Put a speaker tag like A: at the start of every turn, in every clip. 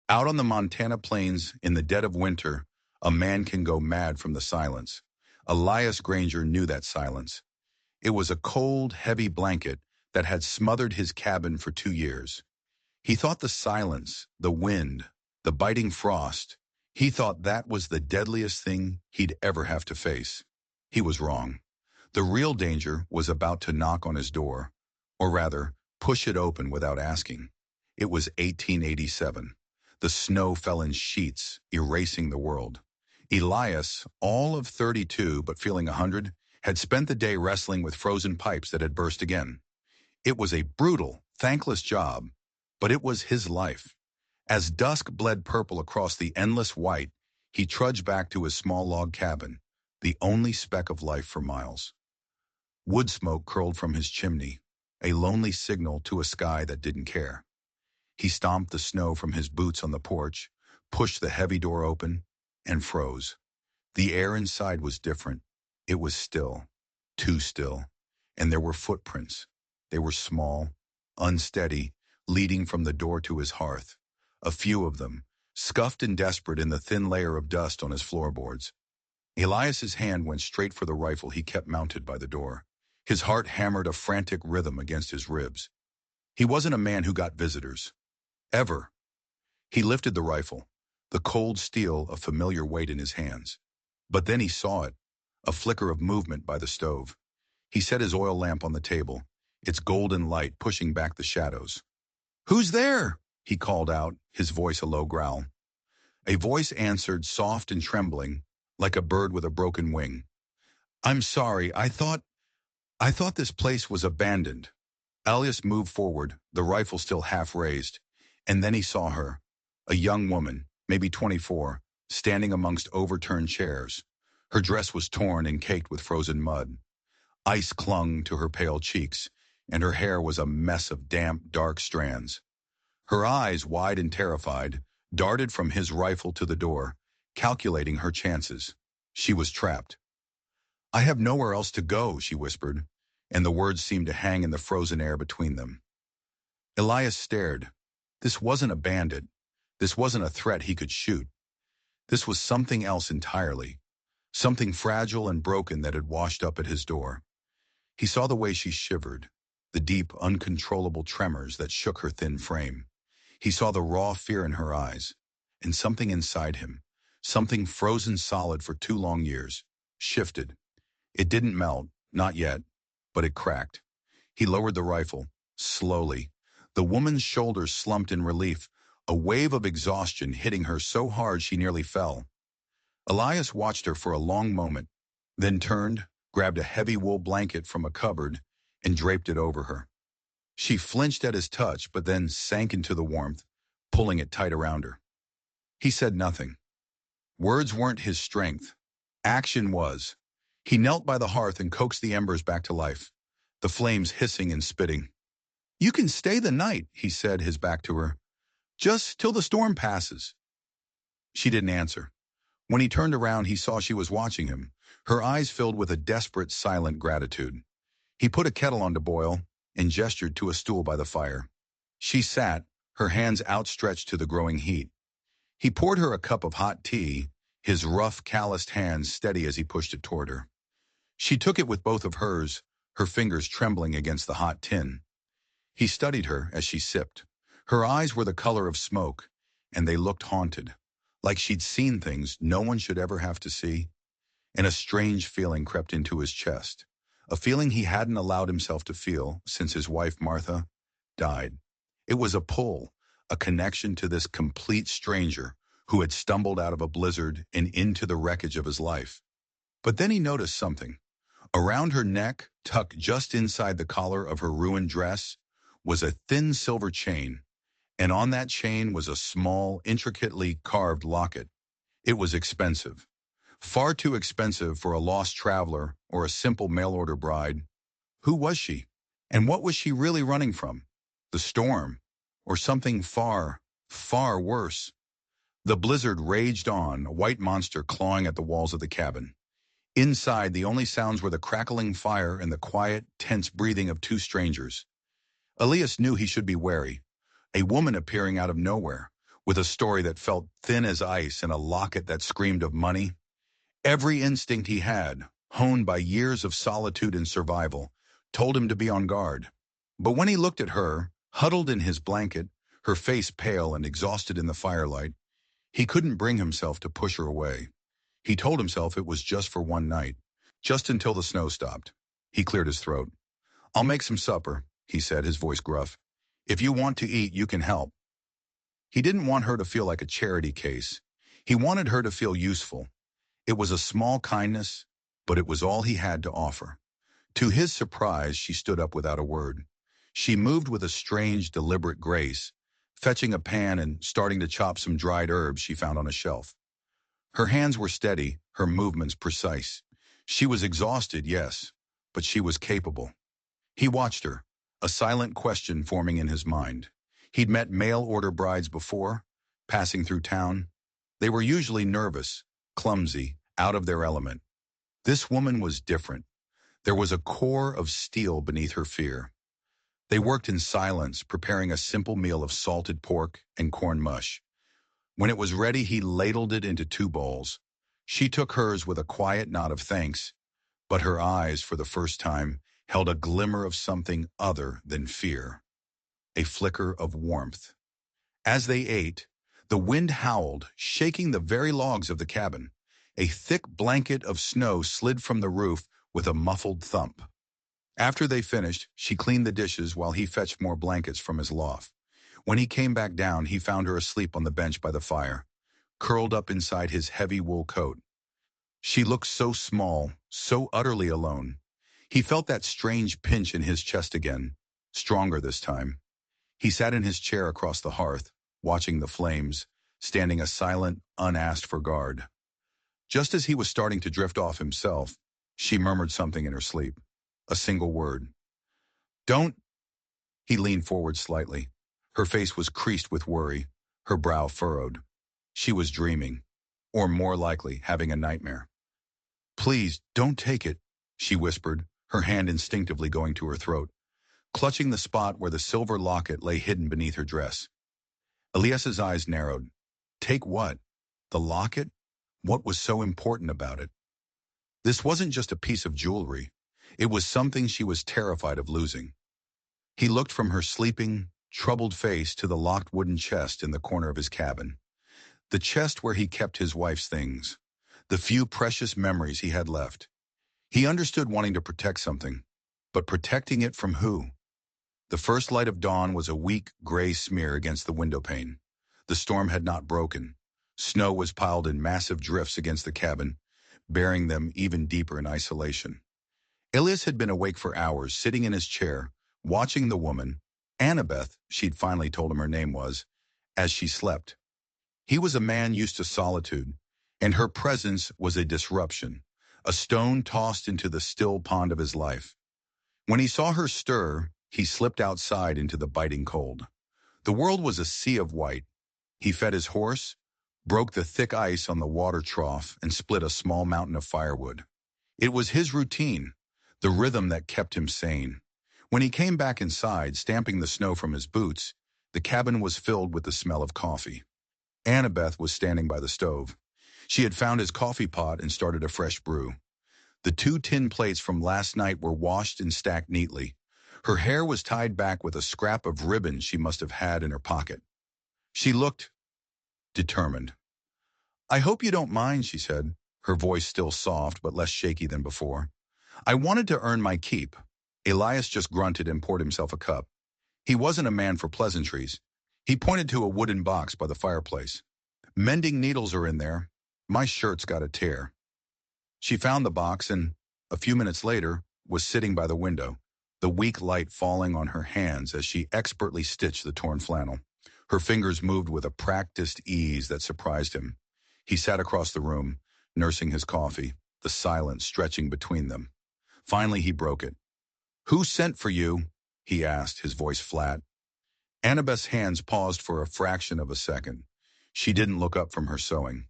A: Out on the Montana plains in the dead of winter, a man can go mad from the silence. Elias Granger knew that silence. It was a cold, heavy blanket that had smothered his cabin for 2 years. He thought the silence, the wind, the biting frost, he thought that was the deadliest thing he'd ever have to face. He was wrong. The real danger was about to knock on his door, or rather, push it open without asking. It was 1887. The snow fell in sheets, erasing the world. Elias, all of 32 but feeling 100, had spent the day wrestling with frozen pipes that had burst again. It was a brutal, thankless job, but it was his life. As dusk bled purple across the endless white, he trudged back to his small log cabin, the only speck of life for miles. Wood smoke curled from his chimney, a lonely signal to a sky that didn't care. He stomped the snow from his boots on the porch, pushed the heavy door open, and froze. The air inside was different. It was still, too still, and there were footprints. They were small, unsteady, leading from the door to his hearth. A few of them, scuffed and desperate in the thin layer of dust on his floorboards. Elias's hand went straight for the rifle he kept mounted by the door. His heart hammered a frantic rhythm against his ribs. He wasn't a man who got visitors. Ever. He lifted the rifle, the cold steel a familiar weight in his hands. But then he saw it, a flicker of movement by the stove. He set his oil lamp on the table, its golden light pushing back the shadows. "Who's there?" he called out, his voice a low growl. A voice answered, soft and trembling, like a bird with a broken wing. "I'm sorry, I thought this place was abandoned." Elias moved forward, the rifle still half raised, and then he saw her, a young woman, maybe 24, standing amongst overturned chairs. Her dress was torn and caked with frozen mud. Ice clung to her pale cheeks, and her hair was a mess of damp, dark strands. Her eyes, wide and terrified, darted from his rifle to the door, calculating her chances. She was trapped. "I have nowhere else to go," she whispered, and the words seemed to hang in the frozen air between them. Elias stared. This wasn't a bandit. This wasn't a threat he could shoot. This was something else entirely. Something fragile and broken that had washed up at his door. He saw the way she shivered, the deep, uncontrollable tremors that shook her thin frame. He saw the raw fear in her eyes, and something inside him, something frozen solid for 2 long years, shifted. It didn't melt, not yet, but it cracked. He lowered the rifle, slowly. The woman's shoulders slumped in relief, a wave of exhaustion hitting her so hard she nearly fell. Elias watched her for a long moment, then turned, grabbed a heavy wool blanket from a cupboard, and draped it over her. She flinched at his touch, but then sank into the warmth, pulling it tight around her. He said nothing. Words weren't his strength. Action was. He knelt by the hearth and coaxed the embers back to life, the flames hissing and spitting. "You can stay the night," he said, his back to her. "Just till the storm passes." She didn't answer. When he turned around, he saw she was watching him, her eyes filled with a desperate, silent gratitude. He put a kettle on to boil and gestured to a stool by the fire. She sat, her hands outstretched to the growing heat. He poured her a cup of hot tea, his rough, calloused hands steady as he pushed it toward her. She took it with both of hers, her fingers trembling against the hot tin. He studied her as she sipped. Her eyes were the color of smoke, and they looked haunted, like she'd seen things no one should ever have to see. And a strange feeling crept into his chest, a feeling he hadn't allowed himself to feel since his wife, Martha, died. It was a pull, a connection to this complete stranger who had stumbled out of a blizzard and into the wreckage of his life. But then he noticed something. Around her neck, tucked just inside the collar of her ruined dress, was a thin silver chain, and on that chain was a small, intricately carved locket. It was expensive. Far too expensive for a lost traveler or a simple mail-order bride. Who was she? And what was she really running from? The storm, or something far, far worse? The blizzard raged on, a white monster clawing at the walls of the cabin. Inside, the only sounds were the crackling fire and the quiet, tense breathing of two strangers. Elias knew he should be wary. A woman appearing out of nowhere, with a story that felt thin as ice and a locket that screamed of money. Every instinct he had, honed by years of solitude and survival, told him to be on guard. But when he looked at her, huddled in his blanket, her face pale and exhausted in the firelight, he couldn't bring himself to push her away. He told himself it was just for one night, just until the snow stopped. He cleared his throat. "I'll make some supper," he said, his voice gruff. "If you want to eat, you can help." He didn't want her to feel like a charity case. He wanted her to feel useful. It was a small kindness, but it was all he had to offer. To his surprise, she stood up without a word. She moved with a strange, deliberate grace, fetching a pan and starting to chop some dried herbs she found on a shelf. Her hands were steady, her movements precise. She was exhausted, yes, but she was capable. He watched her, a silent question forming in his mind. He'd met mail-order brides before, passing through town. They were usually nervous, clumsy, out of their element. This woman was different. There was a core of steel beneath her fear. They worked in silence, preparing a simple meal of salted pork and corn mush. When it was ready, he ladled it into 2 bowls. She took hers with a quiet nod of thanks, but her eyes, for the first time, held a glimmer of something other than fear, a flicker of warmth. As they ate, the wind howled, shaking the very logs of the cabin. A thick blanket of snow slid from the roof with a muffled thump. After they finished, she cleaned the dishes while he fetched more blankets from his loft. When he came back down, he found her asleep on the bench by the fire, curled up inside his heavy wool coat. She looked so small, so utterly alone. He felt that strange pinch in his chest again, stronger this time. He sat in his chair across the hearth, watching the flames, standing a silent, unasked-for guard. Just as he was starting to drift off himself, she murmured something in her sleep, a single word. "Don't." He leaned forward slightly. Her face was creased with worry, her brow furrowed. She was dreaming, or more likely, having a nightmare. "Please, don't take it," she whispered, her hand instinctively going to her throat, clutching the spot where the silver locket lay hidden beneath her dress. Elias's eyes narrowed. Take what? The locket? What was so important about it? This wasn't just a piece of jewelry. It was something she was terrified of losing. He looked from her sleeping, troubled face to the locked wooden chest in the corner of his cabin. The chest where he kept his wife's things. The few precious memories he had left. He understood wanting to protect something, but protecting it from who? The first light of dawn was a weak, gray smear against the window pane. The storm had not broken. Snow was piled in massive drifts against the cabin, burying them even deeper in isolation. Elias had been awake for hours, sitting in his chair, watching the woman, Annabeth, she'd finally told him her name was, as she slept. He was a man used to solitude, and her presence was a disruption, a stone tossed into the still pond of his life. When he saw her stir, he slipped outside into the biting cold. The world was a sea of white. He fed his horse, broke the thick ice on the water trough, and split a small mountain of firewood. It was his routine, the rhythm that kept him sane. When he came back inside, stamping the snow from his boots, the cabin was filled with the smell of coffee. Annabeth was standing by the stove. She had found his coffee pot and started a fresh brew. The 2 tin plates from last night were washed and stacked neatly. Her hair was tied back with a scrap of ribbon she must have had in her pocket. She looked determined. "I hope you don't mind," she said, her voice still soft but less shaky than before. "I wanted to earn my keep." Elias just grunted and poured himself a cup. He wasn't a man for pleasantries. He pointed to a wooden box by the fireplace. "Mending needles are in there. My shirt's got a tear." She found the box and, a few minutes later, was sitting by the window, the weak light falling on her hands as she expertly stitched the torn flannel. Her fingers moved with a practiced ease that surprised him. He sat across the room, nursing his coffee, the silence stretching between them. Finally, he broke it. "Who sent for you?" he asked, his voice flat. Annabeth's hands paused for a fraction of a second. She didn't look up from her sewing.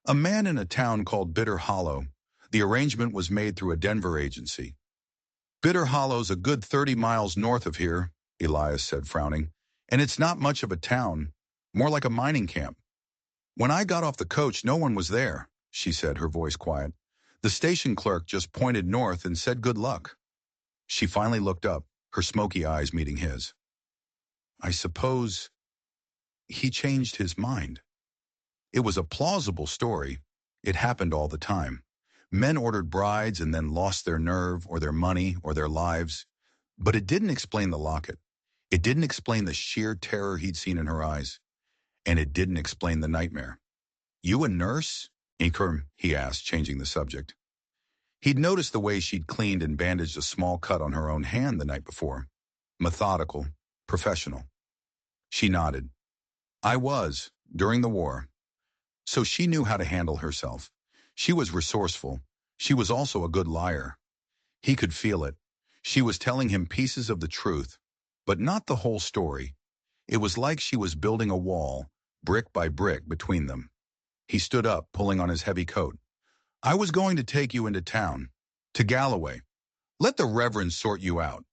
A: "A man in a town called Bitter Hollow. The arrangement was made through a Denver agency." "Bitter Hollow's a good 30 miles north of here," Elias said, frowning. "And it's not much of a town. more like a mining camp. When I got off the coach, no one was there, she said, her voice quiet. The station clerk just pointed north and said good luck. She finally looked up, her smoky eyes meeting his. I suppose he changed his mind. It was a plausible story. It happened all the time. Men ordered brides and then lost their nerve or their money or their lives. But it didn't explain the locket. It didn't explain the sheer terror he'd seen in her eyes. And it didn't explain the nightmare. You a nurse? Inker, he asked, changing the subject. He'd noticed the way she'd cleaned and bandaged a small cut on her own hand the night before. Methodical, professional. She nodded. I was, during the war. So she knew how to handle herself. She was resourceful. She was also a good liar. He could feel it. She was telling him pieces of the truth, but not the whole story. It was like she was building a wall, brick by brick, between them. He stood up, pulling on his heavy coat. I was going to take you into town, to Galloway. Let the Reverend sort you out.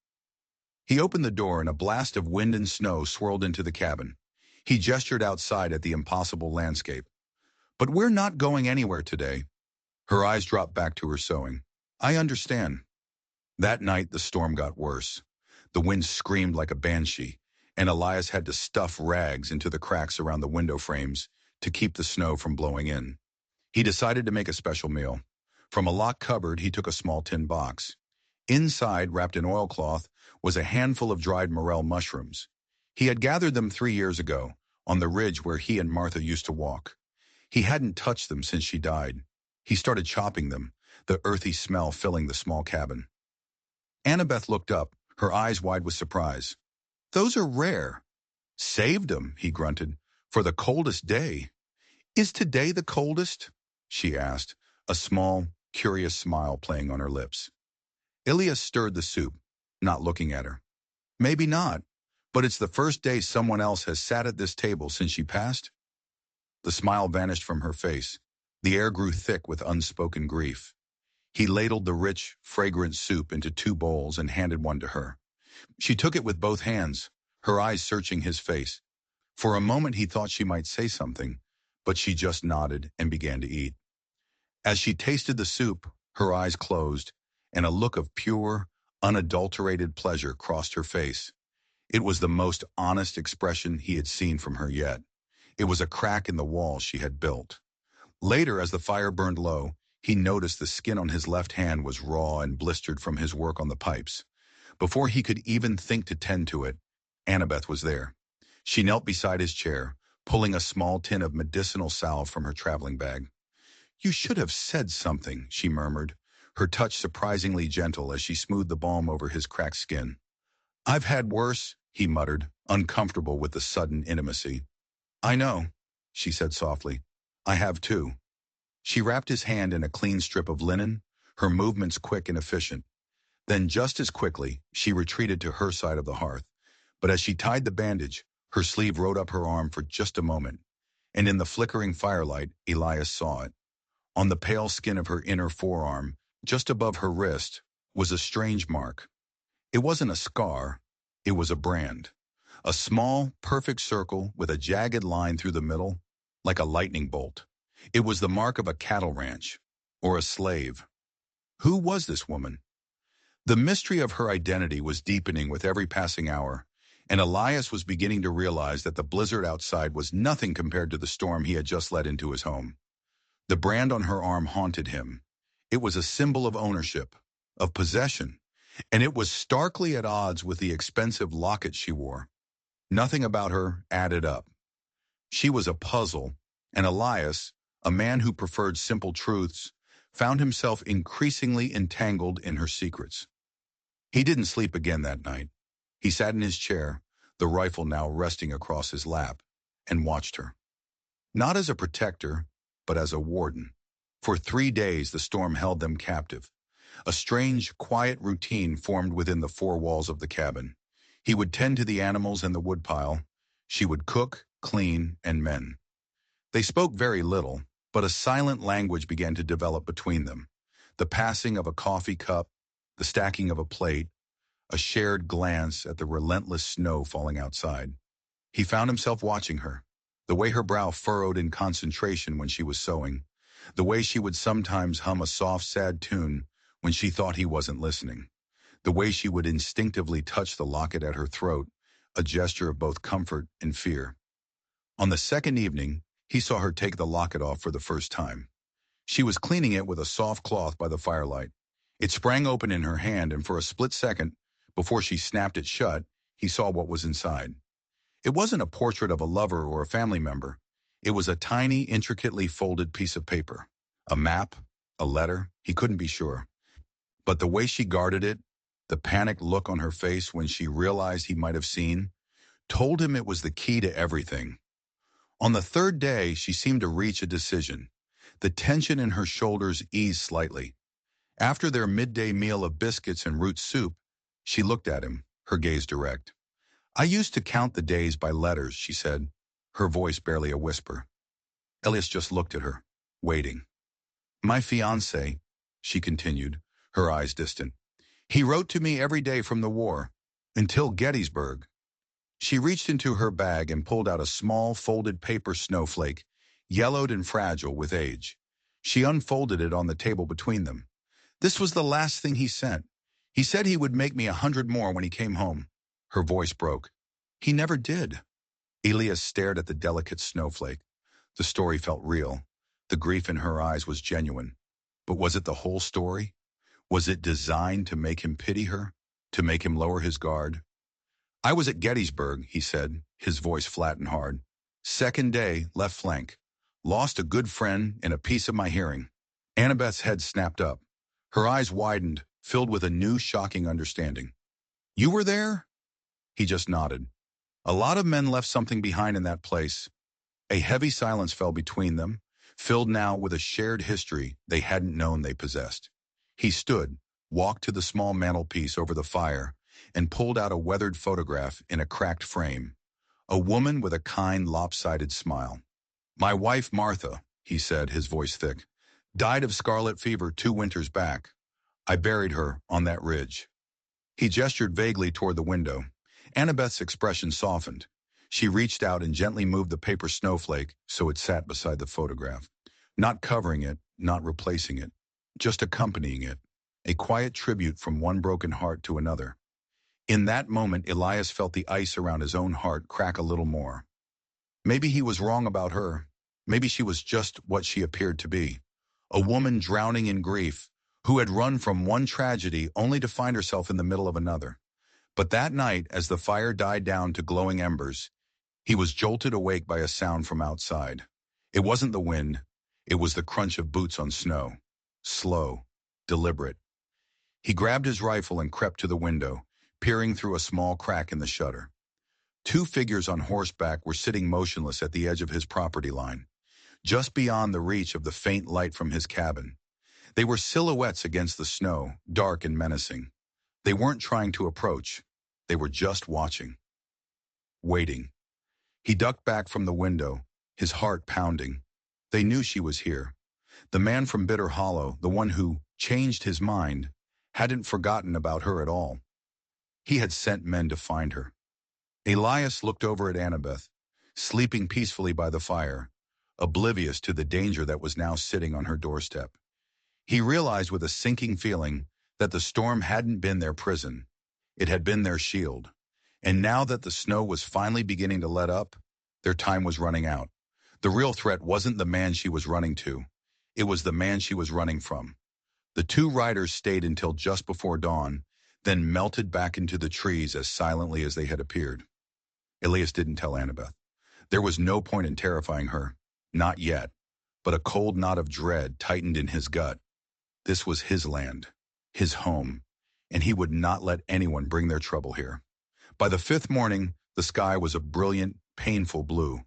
A: He opened the door and a blast of wind and snow swirled into the cabin. He gestured outside at the impossible landscape. But we're not going anywhere today. Her eyes dropped back to her sewing. I understand. That night, the storm got worse. The wind screamed like a banshee, and Elias had to stuff rags into the cracks around the window frames to keep the snow from blowing in. He decided to make a special meal. From a locked cupboard, he took a small tin box. Inside, wrapped in oilcloth, was a handful of dried morel mushrooms. He had gathered them 3 years ago, on the ridge where he and Martha used to walk. He hadn't touched them since she died. He started chopping them, the earthy smell filling the small cabin. Annabeth looked up, her eyes wide with surprise. Those are rare. Saved them, he grunted, for the coldest day. Is today the coldest? She asked, a small, curious smile playing on her lips. Ilias stirred the soup, not looking at her. Maybe not, but it's the first day someone else has sat at this table since she passed. The smile vanished from her face. The air grew thick with unspoken grief. He ladled the rich, fragrant soup into 2 bowls and handed one to her. She took it with both hands, her eyes searching his face. For a moment he thought she might say something, but she just nodded and began to eat. As she tasted the soup, her eyes closed, and a look of pure, unadulterated pleasure crossed her face. It was the most honest expression he had seen from her yet. It was a crack in the wall she had built. Later, as the fire burned low, he noticed the skin on his left hand was raw and blistered from his work on the pipes. Before he could even think to tend to it, Annabeth was there. She knelt beside his chair, pulling a small tin of medicinal salve from her traveling bag. You should have said something, she murmured, her touch surprisingly gentle as she smoothed the balm over his cracked skin. I've had worse, he muttered, uncomfortable with the sudden intimacy. I know, she said softly. I have too. She wrapped his hand in a clean strip of linen, her movements quick and efficient. Then just as quickly, she retreated to her side of the hearth. But as she tied the bandage, her sleeve rode up her arm for just a moment, and in the flickering firelight, Elias saw it. On the pale skin of her inner forearm, just above her wrist, was a strange mark. It wasn't a scar, it was a brand. A small, perfect circle with a jagged line through the middle, like a lightning bolt. It was the mark of a cattle ranch, or a slave. Who was this woman? The mystery of her identity was deepening with every passing hour, and Elias was beginning to realize that the blizzard outside was nothing compared to the storm he had just let into his home. The brand on her arm haunted him. It was a symbol of ownership, of possession, and it was starkly at odds with the expensive locket she wore. Nothing about her added up. She was a puzzle, and Elias, a man who preferred simple truths, found himself increasingly entangled in her secrets. He didn't sleep again that night. He sat in his chair, the rifle now resting across his lap, and watched her. Not as a protector, but as a warden. For 3 days the storm held them captive. A strange, quiet routine formed within the 4 walls of the cabin. He would tend to the animals and the woodpile. She would cook, clean, and mend. They spoke very little, but a silent language began to develop between them. The passing of a coffee cup, the stacking of a plate, a shared glance at the relentless snow falling outside. He found himself watching her, The way her brow furrowed in concentration when she was sewing. The way she would sometimes hum a soft, sad tune when she thought he wasn't listening. The way she would instinctively touch the locket at her throat, a gesture of both comfort and fear. On the second evening, he saw her take the locket off for the first time. She was cleaning it with a soft cloth by the firelight. It sprang open in her hand, and for a split second, before she snapped it shut, he saw what was inside. It wasn't a portrait of a lover or a family member. It was a tiny, intricately folded piece of paper. A map, a letter, he couldn't be sure. But the way she guarded it, the panicked look on her face when she realized he might have seen, told him it was the key to everything. On the third day, she seemed to reach a decision. The tension in her shoulders eased slightly. After their midday meal of biscuits and root soup, she looked at him, her gaze direct. "I used to count the days by letters," she said, her voice barely a whisper. Elias just looked at her, waiting. "My fiancé," she continued, her eyes distant. "He wrote to me every day from the war, until Gettysburg." She reached into her bag and pulled out a small folded paper snowflake, yellowed and fragile with age. She unfolded it on the table between them. "This was the last thing he sent. He said he would make me 100 more when he came home." Her voice broke. "He never did." Elias stared at the delicate snowflake. The story felt real. The grief in her eyes was genuine. But was it the whole story? Was it designed to make him pity her? To make him lower his guard? "I was at Gettysburg," he said, his voice flat and hard. "Second day, left flank. Lost a good friend and a piece of my hearing." Annabeth's head snapped up. Her eyes widened, filled with a new shocking understanding. "You were there?" He just nodded. "A lot of men left something behind in that place." A heavy silence fell between them, filled now with a shared history they hadn't known they possessed. He stood, walked to the small mantelpiece over the fire, and pulled out a weathered photograph in a cracked frame. A woman with a kind, lopsided smile. "My wife, Martha," he said, his voice thick, "died of scarlet fever 2 winters back. I buried her on that ridge." He gestured vaguely toward the window. Annabeth's expression softened. She reached out and gently moved the paper snowflake so it sat beside the photograph. Not covering it, not replacing it, just accompanying it. A quiet tribute from one broken heart to another. In that moment, Elias felt the ice around his own heart crack a little more. Maybe he was wrong about her. Maybe she was just what she appeared to be. A woman drowning in grief, who had run from one tragedy only to find herself in the middle of another. But that night, as the fire died down to glowing embers, he was jolted awake by a sound from outside. It wasn't the wind. It was the crunch of boots on snow. Slow, deliberate. He grabbed his rifle and crept to the window, peering through a small crack in the shutter. 2 figures on horseback were sitting motionless at the edge of his property line, just beyond the reach of the faint light from his cabin. They were silhouettes against the snow, dark and menacing. They weren't trying to approach. They were just watching. Waiting. He ducked back from the window, his heart pounding. They knew she was here. The man from Bitter Hollow, the one who changed his mind, hadn't forgotten about her at all. He had sent men to find her. Elias looked over at Annabeth, sleeping peacefully by the fire, oblivious to the danger that was now sitting on her doorstep. He realized with a sinking feeling that the storm hadn't been their prison. It had been their shield. And now that the snow was finally beginning to let up, their time was running out. The real threat wasn't the man she was running to. It was the man she was running from. The 2 riders stayed until just before dawn, then melted back into the trees as silently as they had appeared. Elias didn't tell Annabeth. There was no point in terrifying her. Not yet. But a cold knot of dread tightened in his gut. This was his land, his home, and he would not let anyone bring their trouble here. By the 5th morning, the sky was a brilliant, painful blue.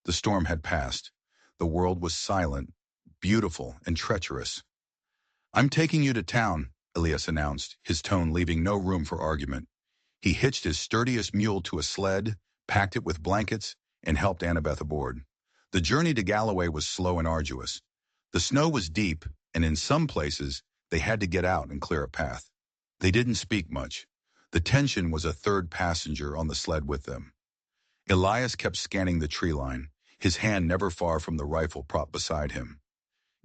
A: The storm had passed. The world was silent, beautiful, and treacherous. "I'm taking you to town," Elias announced, his tone leaving no room for argument. He hitched his sturdiest mule to a sled, packed it with blankets, and helped Annabeth aboard. The journey to Galloway was slow and arduous. The snow was deep, and in some places, they had to get out and clear a path. They didn't speak much. The tension was a third passenger on the sled with them. Elias kept scanning the tree line, his hand never far from the rifle propped beside him.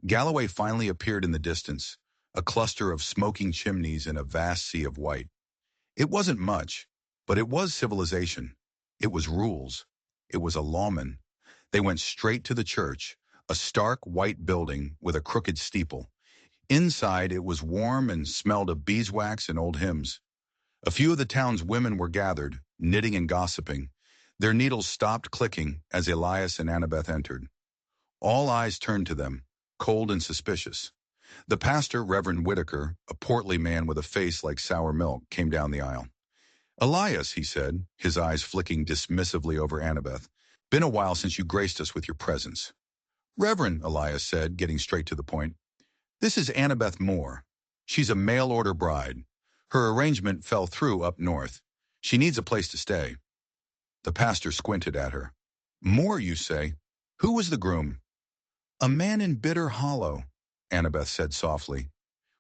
A: Galloway finally appeared in the distance, a cluster of smoking chimneys in a vast sea of white. It wasn't much, but it was civilization. It was rules. It was a lawman. They went straight to the church, a stark white building with a crooked steeple. Inside, it was warm and smelled of beeswax and old hymns. A few of the town's women were gathered, knitting and gossiping. Their needles stopped clicking as Elias and Annabeth entered. All eyes turned to them, cold and suspicious. The pastor, Reverend Whitaker, a portly man with a face like sour milk, came down the aisle. "Elias," he said, his eyes flicking dismissively over Annabeth, "been a while since you graced us with your presence." "Reverend," Elias said, getting straight to the point, "this is Annabeth Moore. She's a mail-order bride. Her arrangement fell through up north. She needs a place to stay." The pastor squinted at her. "Moore, you say? Who was the groom?" "A man in Bitter Hollow," Annabeth said softly.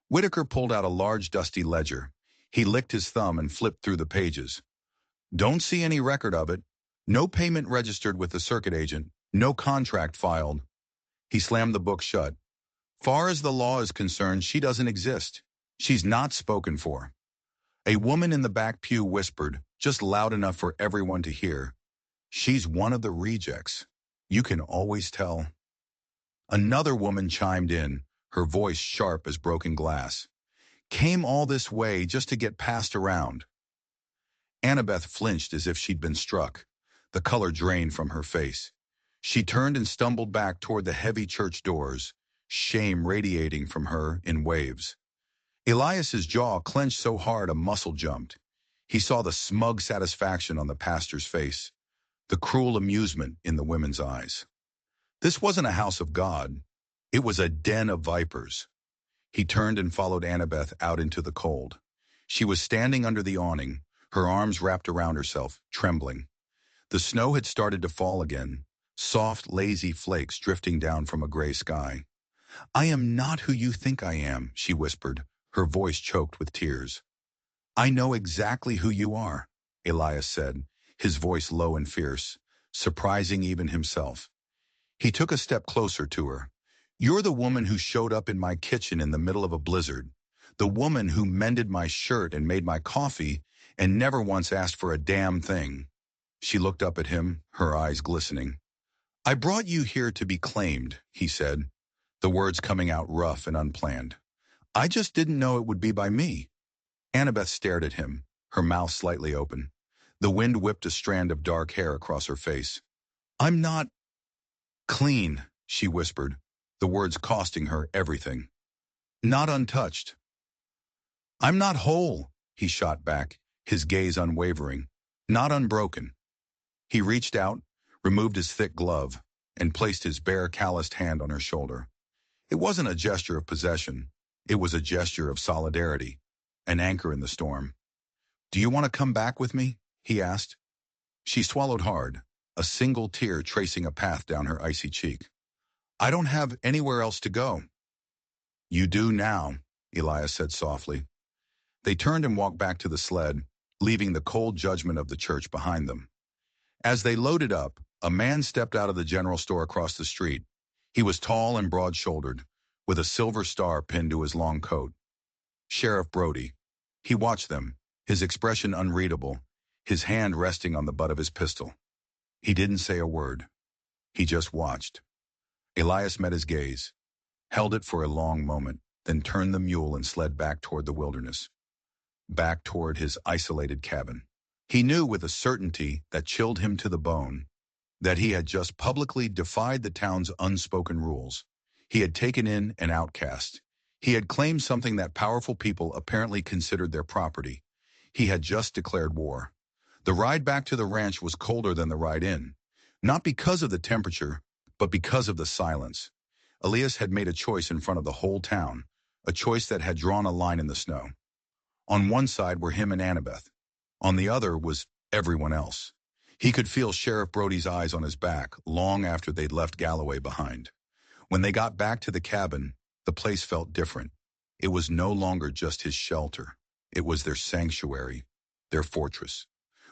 A: Whitaker pulled out a large dusty ledger. He licked his thumb and flipped through the pages. "Don't see any record of it. No payment registered with the circuit agent. No contract filed." He slammed the book shut. "Far as the law is concerned, she doesn't exist. She's not spoken for." A woman in the back pew whispered, just loud enough for everyone to hear, "She's one of the rejects. You can always tell." Another woman chimed in, her voice sharp as broken glass. "Came all this way just to get passed around." Annabeth flinched as if she'd been struck. The color drained from her face. She turned and stumbled back toward the heavy church doors, shame radiating from her in waves. Elias's jaw clenched so hard a muscle jumped. He saw the smug satisfaction on the pastor's face, the cruel amusement in the women's eyes. This wasn't a house of God. It was a den of vipers. He turned and followed Annabeth out into the cold. She was standing under the awning, her arms wrapped around herself, trembling. The snow had started to fall again, soft, lazy flakes drifting down from a gray sky. "I am not who you think I am," she whispered, her voice choked with tears. "I know exactly who you are," Elias said, his voice low and fierce, surprising even himself. He took a step closer to her. "You're the woman who showed up in my kitchen in the middle of a blizzard, the woman who mended my shirt and made my coffee and never once asked for a damn thing." She looked up at him, her eyes glistening. "I brought you here to be claimed," he said, the words coming out rough and unplanned. "I just didn't know it would be by me." Annabeth stared at him, her mouth slightly open. The wind whipped a strand of dark hair across her face. "I'm not clean," she whispered, the words costing her everything. "Not untouched." "I'm not whole," he shot back, his gaze unwavering. "Not unbroken." He reached out, removed his thick glove, and placed his bare, calloused hand on her shoulder. It wasn't a gesture of possession. It was a gesture of solidarity, an anchor in the storm. "Do you want to come back with me?" he asked. She swallowed hard, a single tear tracing a path down her icy cheek. "I don't have anywhere else to go." "You do now," Elias said softly. They turned and walked back to the sled, leaving the cold judgment of the church behind them. As they loaded up, a man stepped out of the general store across the street. He was tall and broad-shouldered, with a silver star pinned to his long coat. Sheriff Brody. He watched them, his expression unreadable, his hand resting on the butt of his pistol. He didn't say a word. He just watched. Elias met his gaze, held it for a long moment, then turned the mule and sled back toward the wilderness, back toward his isolated cabin. He knew with a certainty that chilled him to the bone that he had just publicly defied the town's unspoken rules. He had taken in an outcast. He had claimed something that powerful people apparently considered their property. He had just declared war. The ride back to the ranch was colder than the ride in, not because of the temperature, but because of the silence. Elias had made a choice in front of the whole town, a choice that had drawn a line in the snow. On one side were him and Annabeth. On the other was everyone else. He could feel Sheriff Brody's eyes on his back long after they'd left Galloway behind. When they got back to the cabin, the place felt different. It was no longer just his shelter. It was their sanctuary, their fortress.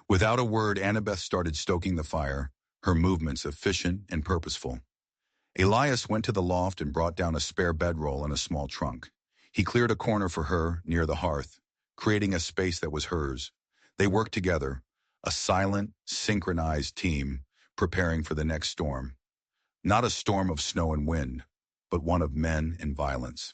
A: Without a word, Annabeth started stoking the fire, her movements efficient and purposeful. Elias went to the loft and brought down a spare bedroll and a small trunk. He cleared a corner for her near the hearth, creating a space that was hers. They worked together, a silent, synchronized team, preparing for the next storm. Not a storm of snow and wind, but one of men and violence.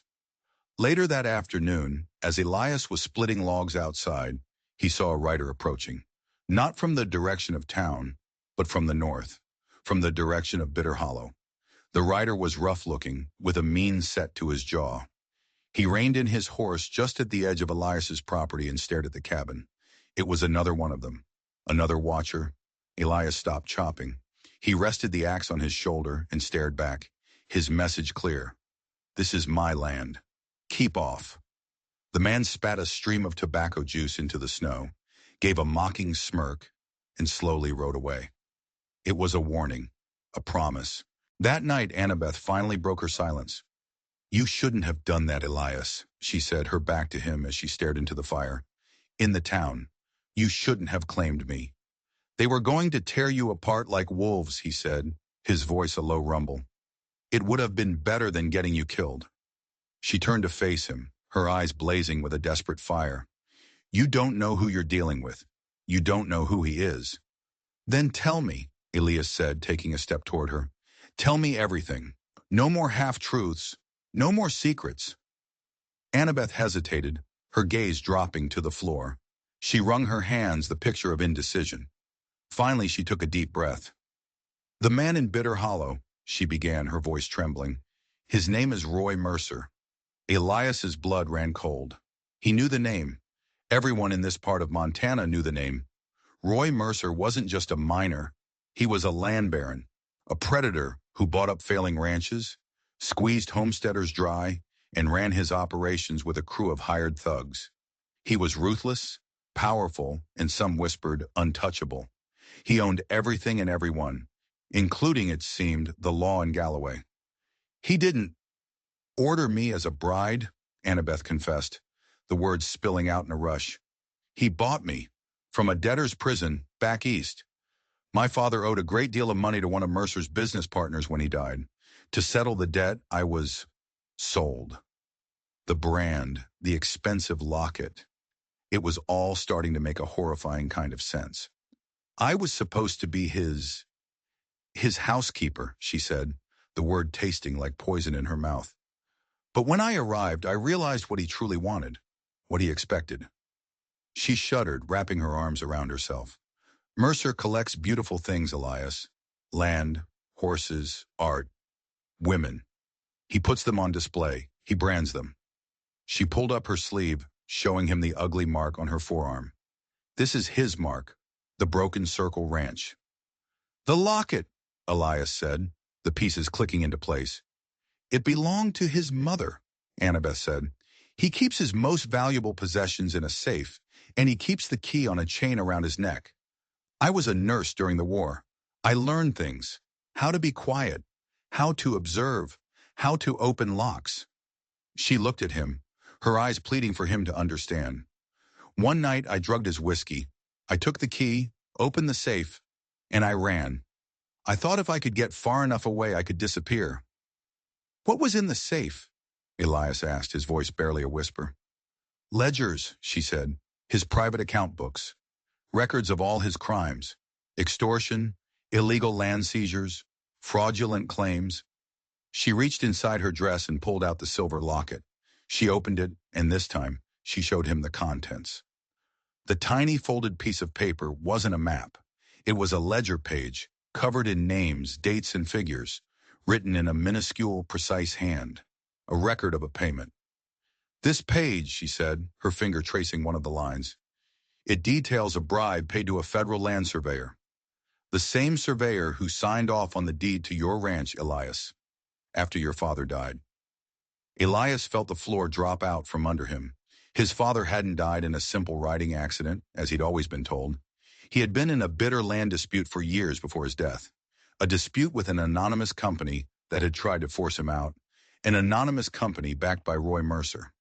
A: Later that afternoon, as Elias was splitting logs outside, he saw a rider approaching. Not from the direction of town, but from the north, from the direction of Bitter Hollow. The rider was rough-looking, with a mean set to his jaw. He reined in his horse just at the edge of Elias's property and stared at the cabin. It was another one of them. Another watcher. Elias stopped chopping. He rested the axe on his shoulder and stared back, his message clear. This is my land. Keep off. The man spat a stream of tobacco juice into the snow, gave a mocking smirk, and slowly rode away. It was a warning, a promise. That night, Annabeth finally broke her silence. You shouldn't have done that, Elias, she said, her back to him as she stared into the fire. In the town, you shouldn't have claimed me. They were going to tear you apart like wolves, he said, his voice a low rumble. It would have been better than getting you killed. She turned to face him, her eyes blazing with a desperate fire. You don't know who you're dealing with. You don't know who he is. Then tell me, Elias said, taking a step toward her. Tell me everything. No more half-truths. No more secrets. Annabeth hesitated, her gaze dropping to the floor. She wrung her hands, the picture of indecision. Finally, she took a deep breath. The man in Bitter Hollow, she began, her voice trembling. His name is Roy Mercer. Elias's blood ran cold. He knew the name. Everyone in this part of Montana knew the name. Roy Mercer wasn't just a miner. He was a land baron, a predator who bought up failing ranches, squeezed homesteaders dry, and ran his operations with a crew of hired thugs. He was ruthless, powerful, and some whispered untouchable. He owned everything and everyone, including, it seemed, the law in Galloway. He didn't order me as a bride, Annabeth confessed, the words spilling out in a rush. He bought me from a debtor's prison back east. My father owed a great deal of money to one of Mercer's business partners when he died. To settle the debt, I was sold. The brand, the expensive locket. It was all starting to make a horrifying kind of sense. I was supposed to be his housekeeper, she said, the word tasting like poison in her mouth. But when I arrived, I realized what he truly wanted, what he expected. She shuddered, wrapping her arms around herself. Mercer collects beautiful things, Elias. Land, horses, art, women. He puts them on display. He brands them. She pulled up her sleeve, showing him the ugly mark on her forearm. This is his mark, the Broken Circle Ranch. The locket, Elias said, the pieces clicking into place. It belonged to his mother, Annabeth said. He keeps his most valuable possessions in a safe, and he keeps the key on a chain around his neck. I was a nurse during the war. I learned things. How to be quiet, how to observe, how to open locks. She looked at him, her eyes pleading for him to understand. One night I drugged his whiskey. I took the key, opened the safe, and I ran. I thought if I could get far enough away I could disappear. What was in the safe? Elias asked, his voice barely a whisper. Ledgers, she said, his private account books. Records of all his crimes. Extortion, illegal land seizures, fraudulent claims. She reached inside her dress and pulled out the silver locket. She opened it, and this time, she showed him the contents. The tiny folded piece of paper wasn't a map. It was a ledger page, covered in names, dates, and figures, written in a minuscule, precise hand, a record of a payment. This page, she said, her finger tracing one of the lines. It details a bribe paid to a federal land surveyor. The same surveyor who signed off on the deed to your ranch, Elias, after your father died. Elias felt the floor drop out from under him. His father hadn't died in a simple riding accident, as he'd always been told. He had been in a bitter land dispute for years before his death. A dispute with an anonymous company that had tried to force him out. An anonymous company backed by Roy Mercer.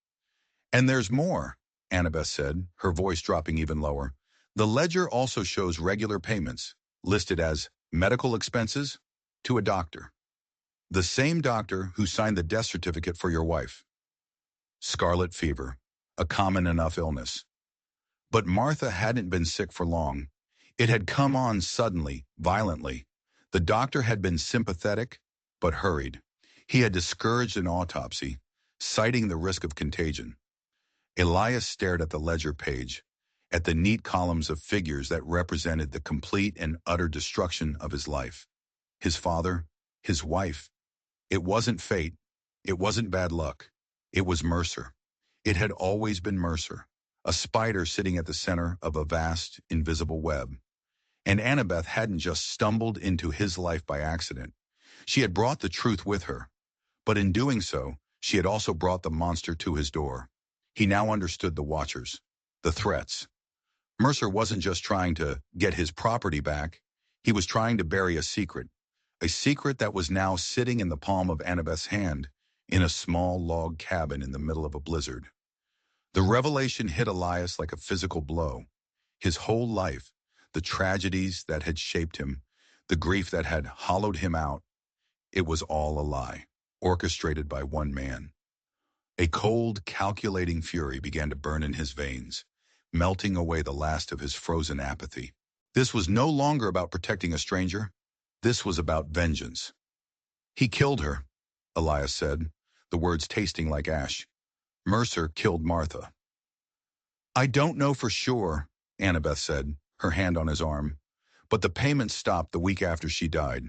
A: And there's more, Annabeth said, her voice dropping even lower. The ledger also shows regular payments, listed as medical expenses, to a doctor. The same doctor who signed the death certificate for your wife. Scarlet fever, a common enough illness. But Martha hadn't been sick for long. It had come on suddenly, violently. The doctor had been sympathetic, but hurried. He had discouraged an autopsy, citing the risk of contagion. Elias stared at the ledger page, at the neat columns of figures that represented the complete and utter destruction of his life. His father, his wife. It wasn't fate. It wasn't bad luck. It was Mercer. It had always been Mercer, a spider sitting at the center of a vast, invisible web. And Annabeth hadn't just stumbled into his life by accident. She had brought the truth with her. But in doing so, she had also brought the monster to his door. He now understood the watchers, the threats. Mercer wasn't just trying to get his property back. He was trying to bury a secret that was now sitting in the palm of Annabeth's hand in a small log cabin in the middle of a blizzard. The revelation hit Elias like a physical blow. His whole life, the tragedies that had shaped him, the grief that had hollowed him out, it was all a lie, orchestrated by one man. A cold, calculating fury began to burn in his veins, melting away the last of his frozen apathy. This was no longer about protecting a stranger. This was about vengeance. He killed her, Elias said, the words tasting like ash. Mercer killed Martha. I don't know for sure, Annabeth said, her hand on his arm. But the payments stopped the week after she died.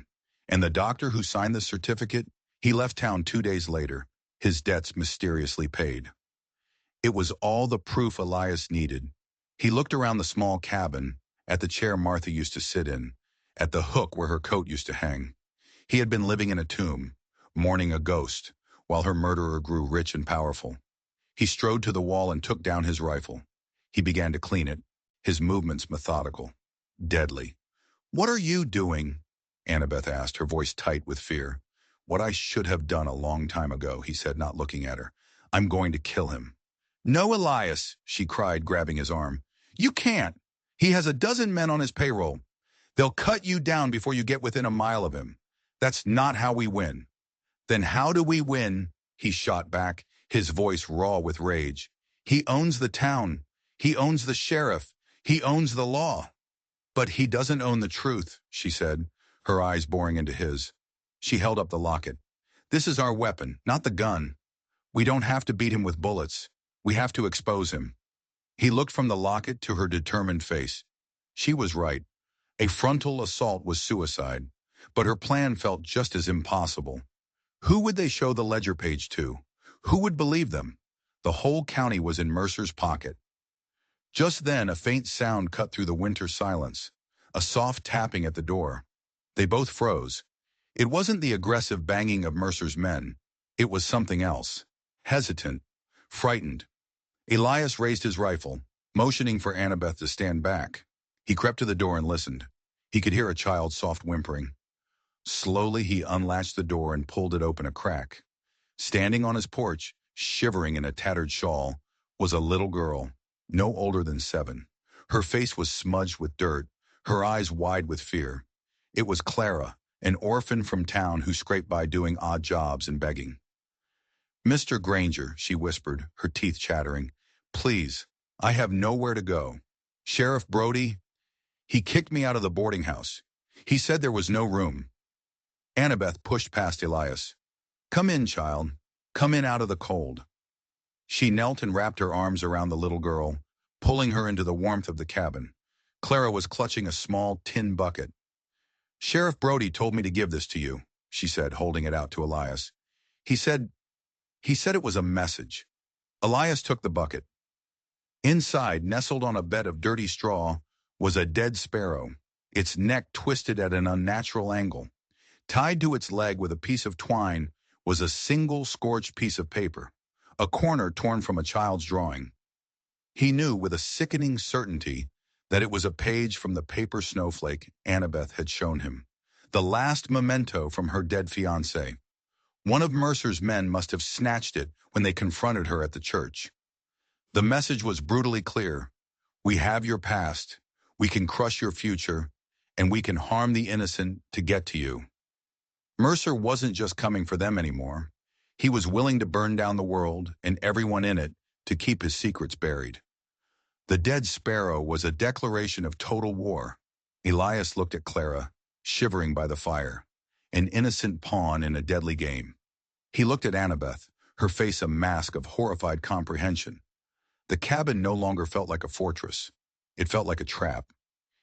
A: And the doctor who signed the certificate, he left town 2 days later, his debts mysteriously paid. It was all the proof Elias needed. He looked around the small cabin, at the chair Martha used to sit in, at the hook where her coat used to hang. He had been living in a tomb, mourning a ghost, while her murderer grew rich and powerful. He strode to the wall and took down his rifle. He began to clean it, his movements methodical, deadly. What are you doing? Annabeth asked, her voice tight with fear. What I should have done a long time ago, he said, not looking at her. I'm going to kill him. No, Elias, she cried, grabbing his arm. You can't. He has 12 men on his payroll. They'll cut you down before you get within a mile of him. That's not how we win. Then how do we win? He shot back, his voice raw with rage. He owns the town. He owns the sheriff. He owns the law. But he doesn't own the truth, she said, her eyes boring into his. She held up the locket. This is our weapon, not the gun. We don't have to beat him with bullets. We have to expose him. He looked from the locket to her determined face. She was right. A frontal assault was suicide, but her plan felt just as impossible. Who would they show the ledger page to? Who would believe them? The whole county was in Mercer's pocket. Just then, a faint sound cut through the winter silence, a soft tapping at the door. They both froze. It wasn't the aggressive banging of Mercer's men. It was something else. Hesitant, frightened. Elias raised his rifle, motioning for Annabeth to stand back. He crept to the door and listened. He could hear a child's soft whimpering. Slowly, he unlatched the door and pulled it open a crack. Standing on his porch, shivering in a tattered shawl, was a little girl, no older than 7. Her face was smudged with dirt, her eyes wide with fear. It was Clara, an orphan from town who scraped by doing odd jobs and begging. Mr. Granger, she whispered, her teeth chattering, please, I have nowhere to go. Sheriff Brody, he kicked me out of the boarding house. He said there was no room. Annabeth pushed past Elias. Come in, child. Come in out of the cold. She knelt and wrapped her arms around the little girl, pulling her into the warmth of the cabin. Clara was clutching a small tin bucket. Sheriff Brody told me to give this to you, she said, holding it out to Elias. He said it was a message. Elias took the bucket. Inside, nestled on a bed of dirty straw, was a dead sparrow, its neck twisted at an unnatural angle. Tied to its leg with a piece of twine was a single scorched piece of paper, a corner torn from a child's drawing. He knew with a sickening certainty that it was a page from the paper snowflake Annabeth had shown him, the last memento from her dead fiancé. One of Mercer's men must have snatched it when they confronted her at the church. The message was brutally clear. We have your past, we can crush your future, and we can harm the innocent to get to you. Mercer wasn't just coming for them anymore. He was willing to burn down the world and everyone in it to keep his secrets buried. The dead sparrow was a declaration of total war. Elias looked at Clara, shivering by the fire, an innocent pawn in a deadly game. He looked at Annabeth, her face a mask of horrified comprehension. The cabin no longer felt like a fortress. It felt like a trap.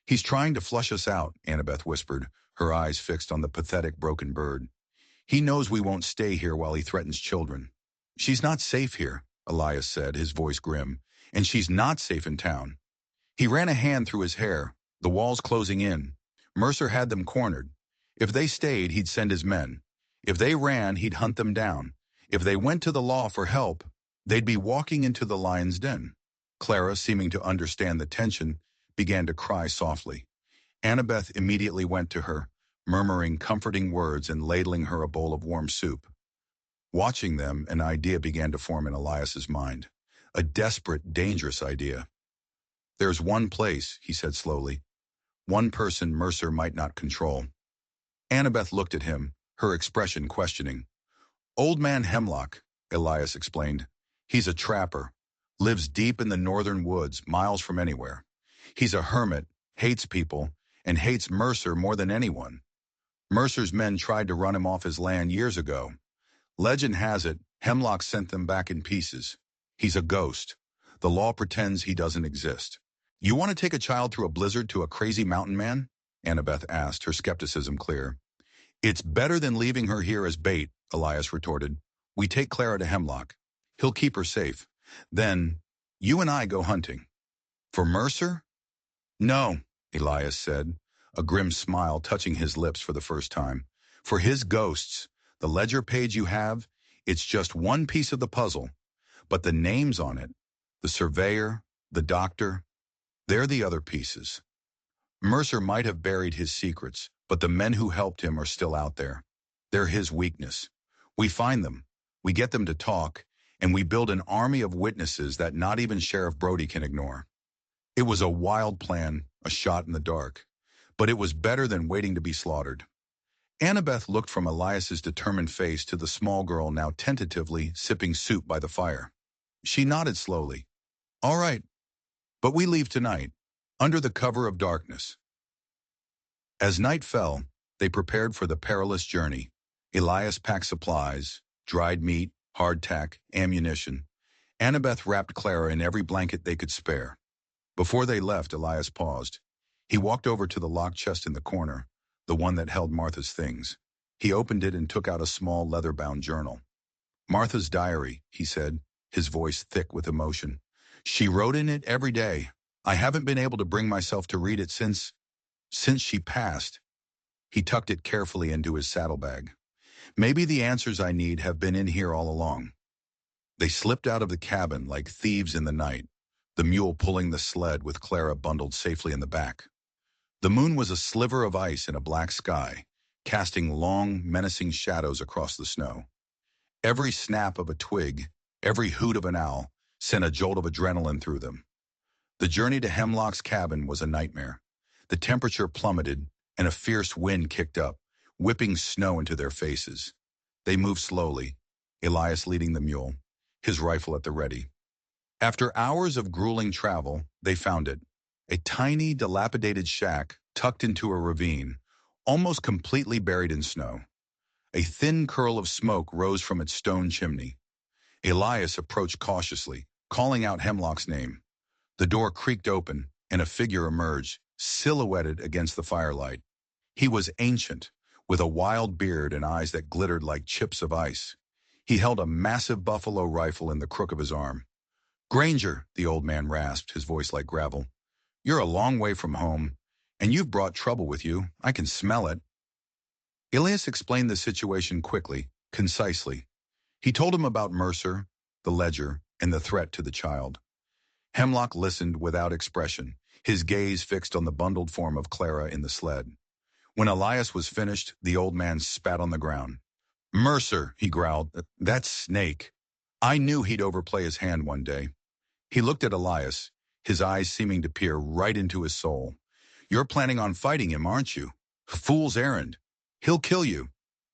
A: "He's trying to flush us out," Annabeth whispered, her eyes fixed on the pathetic broken bird. "He knows we won't stay here while he threatens children." "She's not safe here," Elias said, his voice grim. "And she's not safe in town." He ran a hand through his hair, the walls closing in. Mercer had them cornered. If they stayed, he'd send his men. If they ran, he'd hunt them down. If they went to the law for help, they'd be walking into the lion's den. Clara, seeming to understand the tension, began to cry softly. Annabeth immediately went to her, murmuring comforting words and ladling her a bowl of warm soup. Watching them, an idea began to form in Elias's mind. A desperate, dangerous idea. "There's one place," he said slowly. "One person Mercer might not control." Annabeth looked at him, her expression questioning. "Old Man Hemlock," Elias explained. "He's a trapper, lives deep in the northern woods, miles from anywhere. He's a hermit, hates people, and hates Mercer more than anyone. Mercer's men tried to run him off his land years ago. Legend has it, Hemlock sent them back in pieces. He's a ghost. The law pretends he doesn't exist." "You want to take a child through a blizzard to a crazy mountain man?" Annabeth asked, her skepticism clear. "It's better than leaving her here as bait," Elias retorted. "We take Clara to Hemlock. He'll keep her safe. Then, you and I go hunting." "For Mercer?" "No," Elias said, a grim smile touching his lips for the first time. "For his ghosts. The ledger page you have, it's just one piece of the puzzle. But the names on it, the surveyor, the doctor, they're the other pieces. Mercer might have buried his secrets, but the men who helped him are still out there. They're his weakness. We find them, we get them to talk, and we build an army of witnesses that not even Sheriff Brody can ignore." It was a wild plan, a shot in the dark, but it was better than waiting to be slaughtered. Annabeth looked from Elias's determined face to the small girl now tentatively sipping soup by the fire. She nodded slowly. "All right, but we leave tonight, under the cover of darkness." As night fell, they prepared for the perilous journey. Elias packed supplies, dried meat, hardtack, ammunition. Annabeth wrapped Clara in every blanket they could spare. Before they left, Elias paused. He walked over to the locked chest in the corner, the one that held Martha's things. He opened it and took out a small leather-bound journal. "Martha's diary," he said, his voice thick with emotion. "She wrote in it every day. I haven't been able to bring myself to read it since she passed." He tucked it carefully into his saddlebag. "Maybe the answers I need have been in here all along." They slipped out of the cabin like thieves in the night, the mule pulling the sled with Clara bundled safely in the back. The moon was a sliver of ice in a black sky, casting long, menacing shadows across the snow. Every snap of a twig, every hoot of an owl, sent a jolt of adrenaline through them. The journey to Hemlock's cabin was a nightmare. The temperature plummeted, and a fierce wind kicked up, whipping snow into their faces. They moved slowly, Elias leading the mule, his rifle at the ready. After hours of grueling travel, they found it. A tiny, dilapidated shack tucked into a ravine, almost completely buried in snow. A thin curl of smoke rose from its stone chimney. Elias approached cautiously, calling out Hemlock's name. The door creaked open, and a figure emerged, silhouetted against the firelight. He was ancient, with a wild beard and eyes that glittered like chips of ice. He held a massive buffalo rifle in the crook of his arm. "Granger," the old man rasped, his voice like gravel. "You're a long way from home, and you've brought trouble with you. I can smell it." Elias explained the situation quickly, concisely. He told him about Mercer, the ledger, and the threat to the child. Hemlock listened without expression, his gaze fixed on the bundled form of Clara in the sled. When Elias was finished, the old man spat on the ground. "Mercer," he growled, "that snake. I knew he'd overplay his hand one day." He looked at Elias, his eyes seeming to peer right into his soul. You're planning on fighting him, aren't you? Fool's errand. He'll kill you.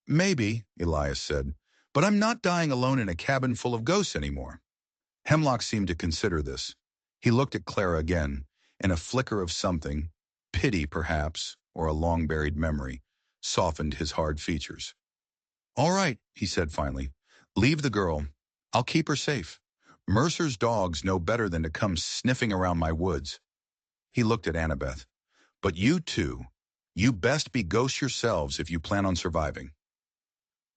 A: Maybe, Elias said, but I'm not dying alone in a cabin full of ghosts anymore. Hemlock seemed to consider this. He looked at Clara again, and a flicker of something, pity perhaps, or a long-buried memory, softened his hard features. All right, he said finally. Leave the girl. I'll keep her safe. Mercer's dogs know better than to come sniffing around my woods. He looked at Annabeth. But you two, you best be ghosts yourselves if you plan on surviving.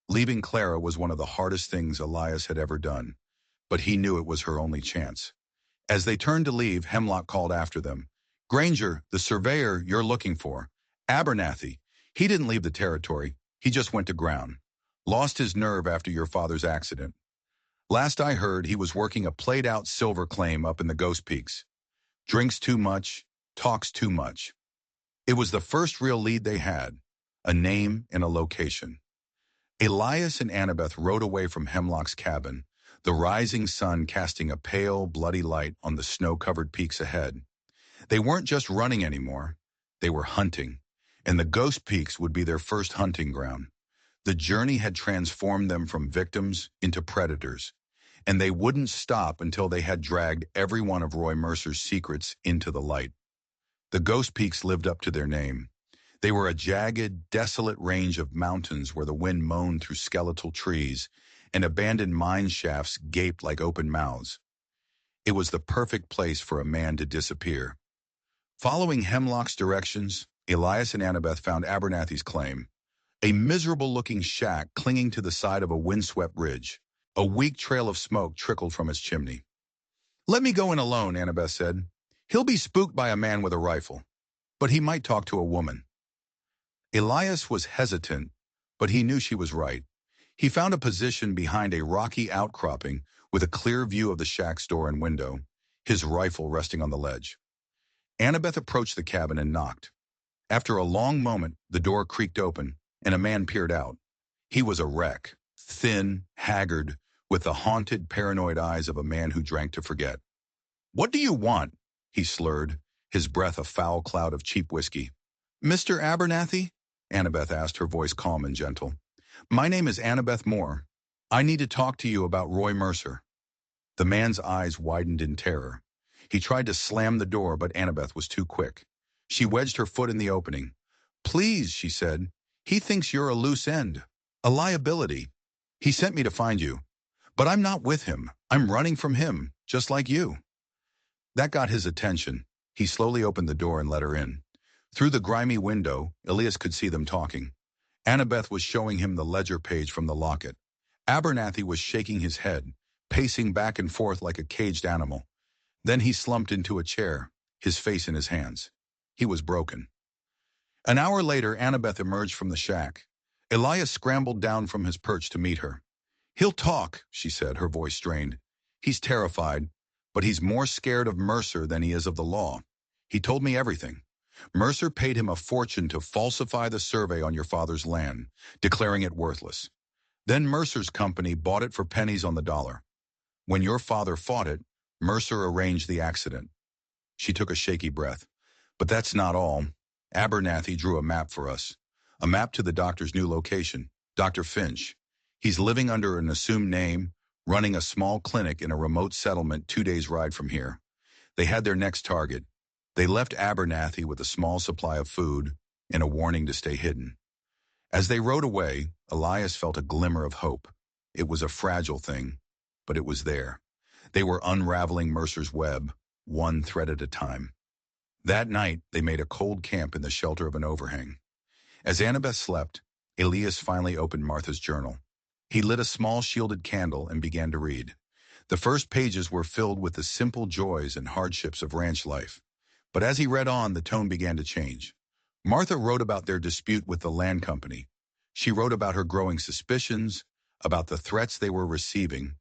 A: Leaving Clara was one of the hardest things Elias had ever done, but he knew it was her only chance. As they turned to leave, Hemlock called after them. Granger, the surveyor you're looking for. Abernathy. He didn't leave the territory. He just went to ground. Lost his nerve after your father's accident. Last I heard, he was working a played-out silver claim up in the Ghost Peaks. Drinks too much, talks too much. It was the first real lead they had, a name and a location. Elias and Annabeth rode away from Hemlock's cabin, the rising sun casting a pale, bloody light on the snow-covered peaks ahead. They weren't just running anymore, they were hunting, and the Ghost Peaks would be their first hunting ground. The journey had transformed them from victims into predators, and they wouldn't stop until they had dragged every one of Roy Mercer's secrets into the light. The Ghost Peaks lived up to their name. They were a jagged, desolate range of mountains where the wind moaned through skeletal trees and abandoned mine shafts gaped like open mouths. It was the perfect place for a man to disappear. Following Hemlock's directions, Elias and Annabeth found Abernathy's claim, a miserable-looking shack clinging to the side of a windswept ridge. A weak trail of smoke trickled from its chimney. Let me go in alone, Annabeth said. He'll be spooked by a man with a rifle, but he might talk to a woman. Elias was hesitant, but he knew she was right. He found a position behind a rocky outcropping with a clear view of the shack's door and window, his rifle resting on the ledge. Annabeth approached the cabin and knocked. After a long moment, the door creaked open, and a man peered out. He was a wreck, thin, haggard, with the haunted, paranoid eyes of a man who drank to forget. What do you want? He slurred, his breath a foul cloud of cheap whiskey. Mr. Abernathy? Annabeth asked, her voice calm and gentle. My name is Annabeth Moore. I need to talk to you about Roy Mercer. The man's eyes widened in terror. He tried to slam the door, but Annabeth was too quick. She wedged her foot in the opening. Please, she said. He thinks you're a loose end, a liability. He sent me to find you. But I'm not with him. I'm running from him, just like you. That got his attention. He slowly opened the door and let her in. Through the grimy window, Elias could see them talking. Annabeth was showing him the ledger page from the locket. Abernathy was shaking his head, pacing back and forth like a caged animal. Then he slumped into a chair, his face in his hands. He was broken. An hour later, Annabeth emerged from the shack. Elias scrambled down from his perch to meet her. He'll talk, she said, her voice strained. He's terrified, but he's more scared of Mercer than he is of the law. He told me everything. Mercer paid him a fortune to falsify the survey on your father's land, declaring it worthless. Then Mercer's company bought it for pennies on the dollar. When your father fought it, Mercer arranged the accident. She took a shaky breath. But that's not all. Abernathy drew a map for us. A map to the doctor's new location, Dr. Finch. He's living under an assumed name, running a small clinic in a remote settlement 2 days' ride from here. They had their next target. They left Abernathy with a small supply of food and a warning to stay hidden. As they rode away, Elias felt a glimmer of hope. It was a fragile thing, but it was there. They were unraveling Mercer's web, one thread at a time. That night, they made a cold camp in the shelter of an overhang. As Annabeth slept, Elias finally opened Martha's journal. He lit a small shielded candle and began to read. The first pages were filled with the simple joys and hardships of ranch life. But as he read on, the tone began to change. Martha wrote about their dispute with the land company. She wrote about her growing suspicions, about the threats they were receiving.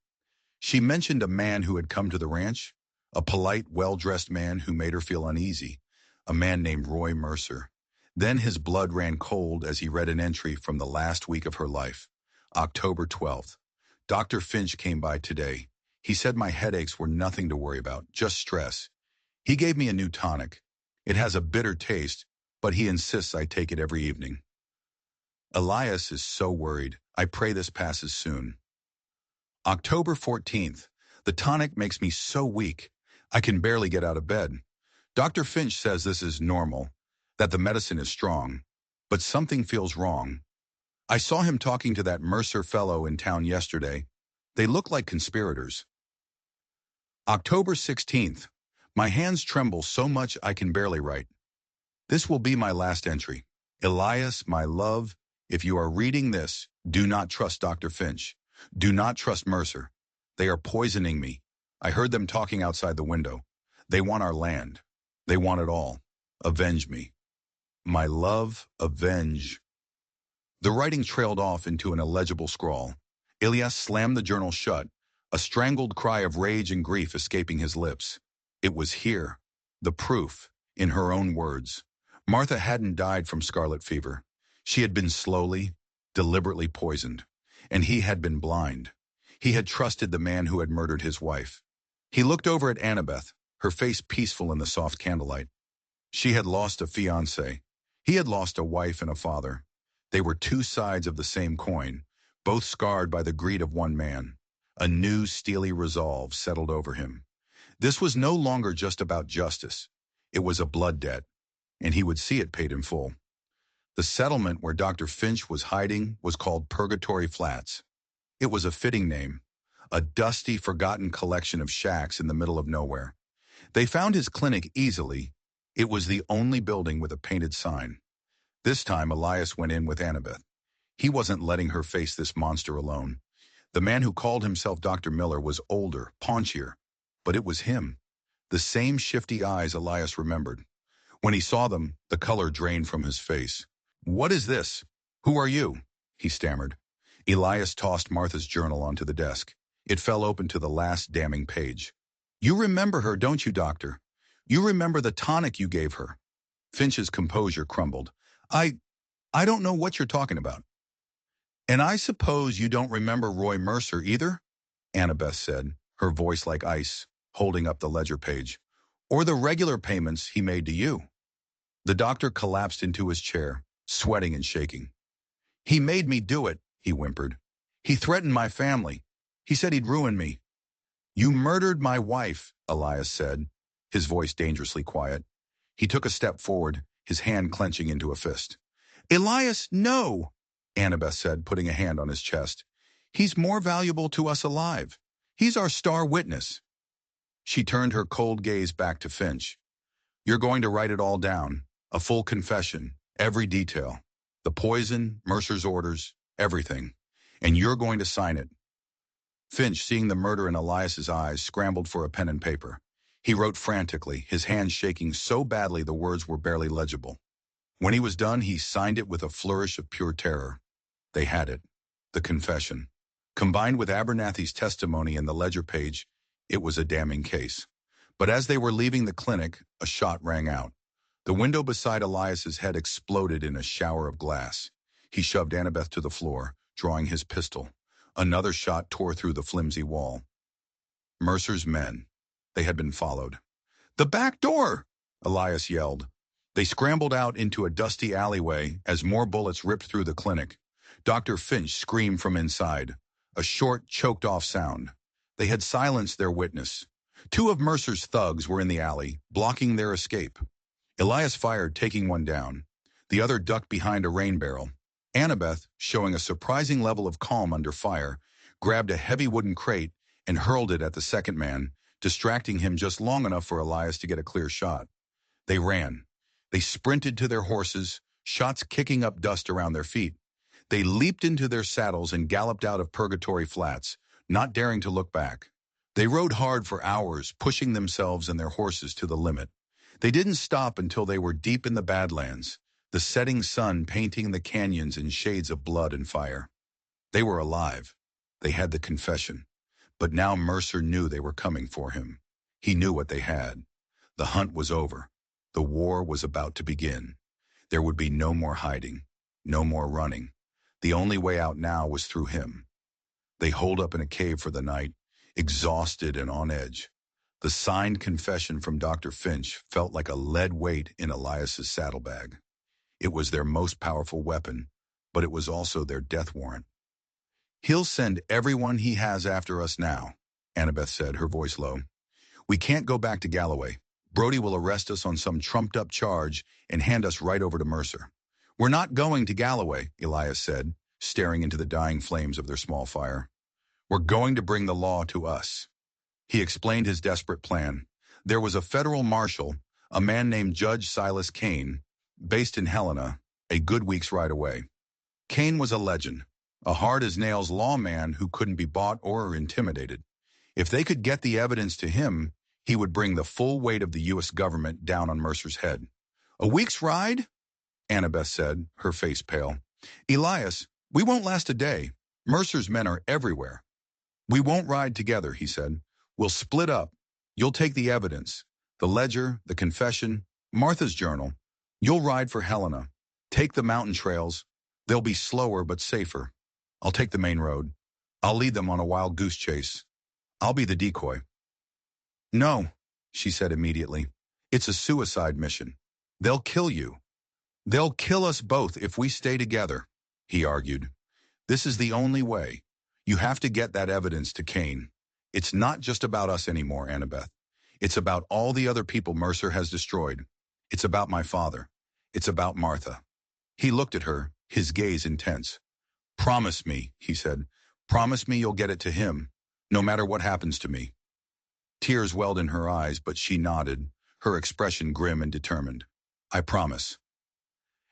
A: She mentioned a man who had come to the ranch, a polite, well-dressed man who made her feel uneasy, a man named Roy Mercer. Then his blood ran cold as he read an entry from the last week of her life, October 12th. Dr. Finch came by today. He said my headaches were nothing to worry about, just stress. He gave me a new tonic. It has a bitter taste, but he insists I take it every evening. Elias is so worried. I pray this passes soon. October 14th. The tonic makes me so weak. I can barely get out of bed. Dr. Finch says this is normal, that the medicine is strong, but something feels wrong. I saw him talking to that Mercer fellow in town yesterday. They look like conspirators. October 16th. My hands tremble so much I can barely write. This will be my last entry. Elias, my love, if you are reading this, do not trust Dr. Finch. Do not trust Mercer. They are poisoning me. I heard them talking outside the window. They want our land. They want it all. Avenge me. My love, avenge. The writing trailed off into an illegible scrawl. Elias slammed the journal shut, a strangled cry of rage and grief escaping his lips. It was here, the proof, in her own words. Martha hadn't died from scarlet fever. She had been slowly, deliberately poisoned, and he had been blind. He had trusted the man who had murdered his wife. He looked over at Annabeth, her face peaceful in the soft candlelight. She had lost a fiancé. He had lost a wife and a father. They were two sides of the same coin, both scarred by the greed of one man. A new steely resolve settled over him. This was no longer just about justice. It was a blood debt, and he would see it paid in full. The settlement where Dr. Finch was hiding was called Purgatory Flats. It was a fitting name, a dusty, forgotten collection of shacks in the middle of nowhere. They found his clinic easily. It was the only building with a painted sign. This time, Elias went in with Annabeth. He wasn't letting her face this monster alone. The man who called himself Dr. Miller was older, paunchier, but it was him. The same shifty eyes Elias remembered. When he saw them, the color drained from his face. "What is this? Who are you?" he stammered. Elias tossed Martha's journal onto the desk. It fell open to the last damning page. "You remember her, don't you, doctor? You remember the tonic you gave her?" Finch's composure crumbled. I don't know what you're talking about." "And I suppose you don't remember Roy Mercer either?" Annabeth said, her voice like ice, holding up the ledger page. "Or the regular payments he made to you?" The doctor collapsed into his chair, sweating and shaking. "He made me do it," he whimpered. "He threatened my family. He said he'd ruin me." "You murdered my wife," Elias said, his voice dangerously quiet. He took a step forward, his hand clenching into a fist. "Elias, no," Annabeth said, putting a hand on his chest. "He's more valuable to us alive. He's our star witness." She turned her cold gaze back to Finch. "You're going to write it all down, a full confession, every detail. The poison, Mercer's orders, everything. And you're going to sign it." Finch, seeing the murder in Elias's eyes, scrambled for a pen and paper. He wrote frantically, his hands shaking so badly the words were barely legible. When he was done, he signed it with a flourish of pure terror. They had it. The confession. Combined with Abernathy's testimony in the ledger page, it was a damning case. But as they were leaving the clinic, a shot rang out. The window beside Elias's head exploded in a shower of glass. He shoved Annabeth to the floor, drawing his pistol. Another shot tore through the flimsy wall. Mercer's men. They had been followed. "The back door!" Elias yelled. They scrambled out into a dusty alleyway as more bullets ripped through the clinic. Dr. Finch screamed from inside, a short, choked-off sound. They had silenced their witness. Two of Mercer's thugs were in the alley, blocking their escape. Elias fired, taking one down. The other ducked behind a rain barrel. Annabeth, showing a surprising level of calm under fire, grabbed a heavy wooden crate and hurled it at the second man, distracting him just long enough for Elias to get a clear shot. They ran. They sprinted to their horses, shots kicking up dust around their feet. They leaped into their saddles and galloped out of Purgatory Flats, not daring to look back. They rode hard for hours, pushing themselves and their horses to the limit. They didn't stop until they were deep in the Badlands, the setting sun painting the canyons in shades of blood and fire. They were alive. They had the confession. But now Mercer knew they were coming for him. He knew what they had. The hunt was over. The war was about to begin. There would be no more hiding, no more running. The only way out now was through him. They holed up in a cave for the night, exhausted and on edge. The signed confession from Dr. Finch felt like a lead weight in Elias's saddlebag. It was their most powerful weapon, but it was also their death warrant. "He'll send everyone he has after us now," Annabeth said, her voice low. "We can't go back to Galloway. Brody will arrest us on some trumped-up charge and hand us right over to Mercer." "We're not going to Galloway," Elias said, staring into the dying flames of their small fire. "We're going to bring the law to us." He explained his desperate plan. There was a federal marshal, a man named Judge Silas Kane, based in Helena, a good week's ride away. Kane was a legend, a hard-as-nails lawman who couldn't be bought or intimidated. If they could get the evidence to him, he would bring the full weight of the U.S. government down on Mercer's head. "A week's ride?" Annabeth said, her face pale. "Elias, we won't last a day. Mercer's men are everywhere." "We won't ride together," he said. "We'll split up. You'll take the evidence, the ledger, the confession, Martha's journal. You'll ride for Helena. Take the mountain trails. They'll be slower but safer. I'll take the main road. I'll lead them on a wild goose chase. I'll be the decoy." "No," she said immediately. "It's a suicide mission. They'll kill you. They'll kill us both if we stay together," he argued. "This is the only way. You have to get that evidence to Kane. It's not just about us anymore, Annabeth. It's about all the other people Mercer has destroyed. It's about my father. It's about Martha." He looked at her, his gaze intense. "Promise me," he said. "Promise me you'll get it to him, no matter what happens to me." Tears welled in her eyes, but she nodded, her expression grim and determined. "I promise."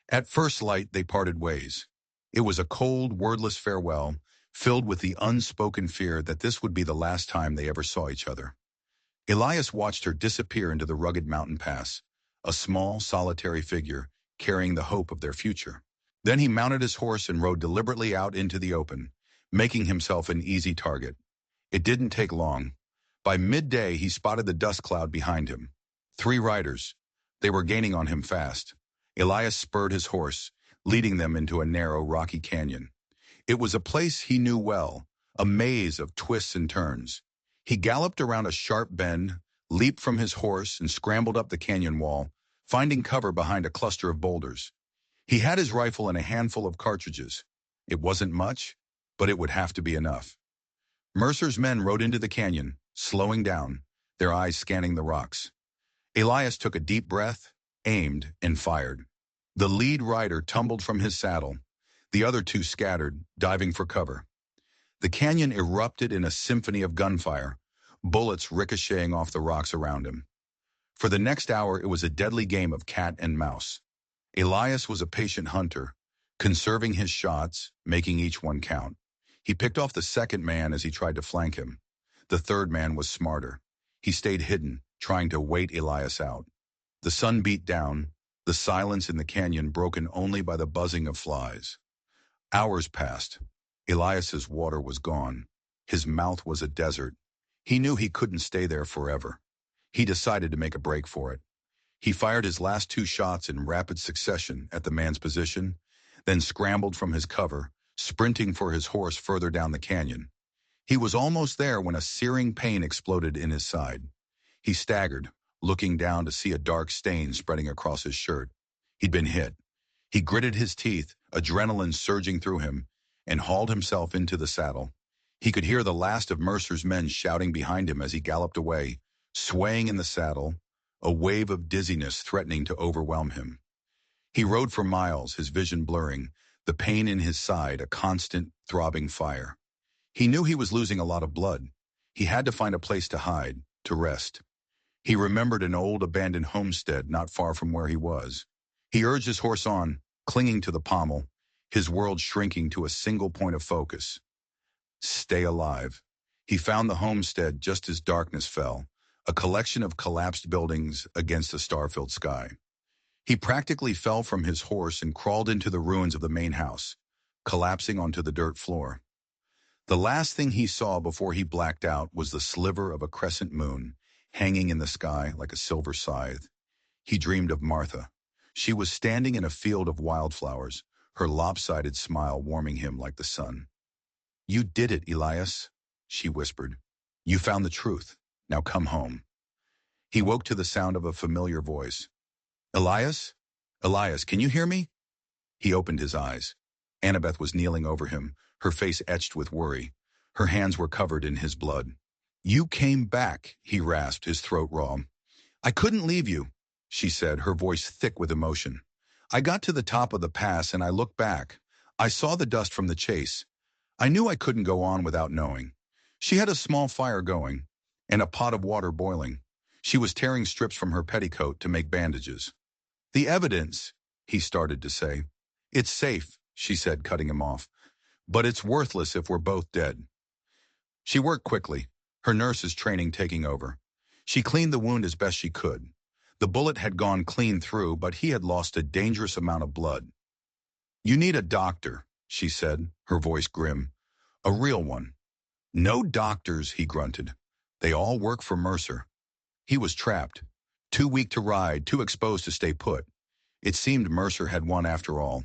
A: At first light, they parted ways. It was a cold, wordless farewell, filled with the unspoken fear that this would be the last time they ever saw each other. Elias watched her disappear into the rugged mountain pass, a small, solitary figure, carrying the hope of their future. Then he mounted his horse and rode deliberately out into the open, making himself an easy target. It didn't take long. By midday, he spotted the dust cloud behind him. 3 riders. They were gaining on him fast. Elias spurred his horse, leading them into a narrow, rocky canyon. It was a place he knew well, a maze of twists and turns. He galloped around a sharp bend, leaped from his horse, and scrambled up the canyon wall, finding cover behind a cluster of boulders. He had his rifle and a handful of cartridges. It wasn't much, but it would have to be enough. Mercer's men rode into the canyon, slowing down, their eyes scanning the rocks. Elias took a deep breath, aimed, and fired. The lead rider tumbled from his saddle. The other 2 scattered, diving for cover. The canyon erupted in a symphony of gunfire, bullets ricocheting off the rocks around him. For the next hour, it was a deadly game of cat and mouse. Elias was a patient hunter, conserving his shots, making each one count. He picked off the second man as he tried to flank him. The third man was smarter. He stayed hidden, trying to wait Elias out. The sun beat down, the silence in the canyon broken only by the buzzing of flies. Hours passed. Elias's water was gone. His mouth was a desert. He knew he couldn't stay there forever. He decided to make a break for it. He fired his last 2 shots in rapid succession at the man's position, then scrambled from his cover, sprinting for his horse further down the canyon. He was almost there when a searing pain exploded in his side. He staggered, looking down to see a dark stain spreading across his shirt. He'd been hit. He gritted his teeth, adrenaline surging through him, and hauled himself into the saddle. He could hear the last of Mercer's men shouting behind him as he galloped away, swaying in the saddle, a wave of dizziness threatening to overwhelm him. He rode for miles, his vision blurring, the pain in his side a constant, throbbing fire. He knew he was losing a lot of blood. He had to find a place to hide, to rest. He remembered an old abandoned homestead not far from where he was. He urged his horse on, clinging to the pommel, his world shrinking to a single point of focus. Stay alive. He found the homestead just as darkness fell, a collection of collapsed buildings against a star-filled sky. He practically fell from his horse and crawled into the ruins of the main house, collapsing onto the dirt floor. The last thing he saw before he blacked out was the sliver of a crescent moon, hanging in the sky like a silver scythe. He dreamed of Martha. She was standing in a field of wildflowers, her lopsided smile warming him like the sun. "You did it, Elias," she whispered. "You found the truth. Now come home." He woke to the sound of a familiar voice. Elias? Elias, can you hear me? He opened his eyes. Annabeth was kneeling over him, her face etched with worry. Her hands were covered in his blood. You came back, he rasped, his throat raw. I couldn't leave you, she said, her voice thick with emotion. I got to the top of the pass and I looked back. I saw the dust from the chase. I knew I couldn't go on without knowing. She had a small fire going and a pot of water boiling. She was tearing strips from her petticoat to make bandages. The evidence, he started to say. It's safe, she said, cutting him off. But it's worthless if we're both dead. She worked quickly, her nurse's training taking over. She cleaned the wound as best she could. The bullet had gone clean through, but he had lost a dangerous amount of blood. You need a doctor, she said, her voice grim. A real one. No doctors, he grunted. They all work for Mercer. He was trapped. Too weak to ride, too exposed to stay put. It seemed Mercer had won after all.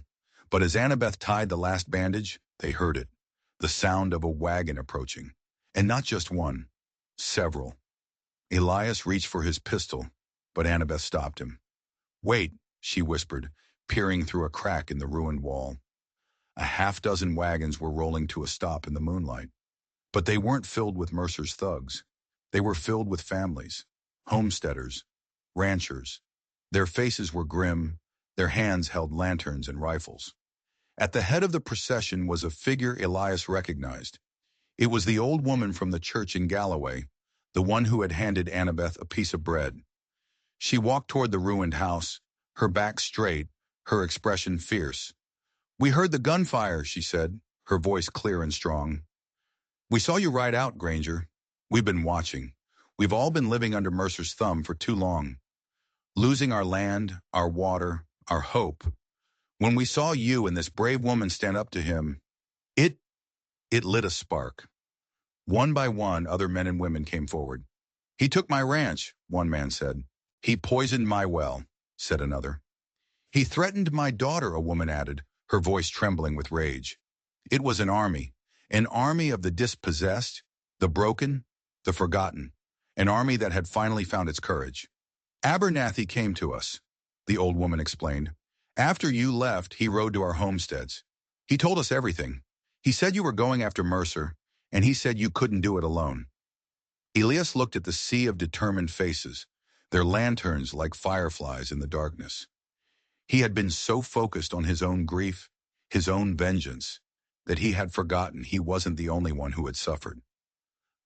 A: But as Annabeth tied the last bandage, they heard it. The sound of a wagon approaching. And not just one. Several. Elias reached for his pistol, but Annabeth stopped him. Wait, she whispered, peering through a crack in the ruined wall. A half-dozen wagons were rolling to a stop in the moonlight. But they weren't filled with Mercer's thugs. They were filled with families, homesteaders, ranchers. Their faces were grim, their hands held lanterns and rifles. At the head of the procession was a figure Elias recognized. It was the old woman from the church in Galloway, the one who had handed Annabeth a piece of bread. She walked toward the ruined house, her back straight, her expression fierce. We heard the gunfire, she said, her voice clear and strong. We saw you ride out, Granger. We've been watching. We've all been living under Mercer's thumb for too long. Losing our land, our water, our hope. When we saw you and this brave woman stand up to him, it lit a spark. One by one, other men and women came forward. He took my ranch, one man said. He poisoned my well, said another. He threatened my daughter, a woman added, her voice trembling with rage. It was an army of the dispossessed, the broken, the forgotten, an army that had finally found its courage. Abernathy came to us, the old woman explained. After you left, he rode to our homesteads. He told us everything. He said you were going after Mercer, and he said you couldn't do it alone. Elias looked at the sea of determined faces, their lanterns like fireflies in the darkness. He had been so focused on his own grief, his own vengeance, that he had forgotten he wasn't the only one who had suffered.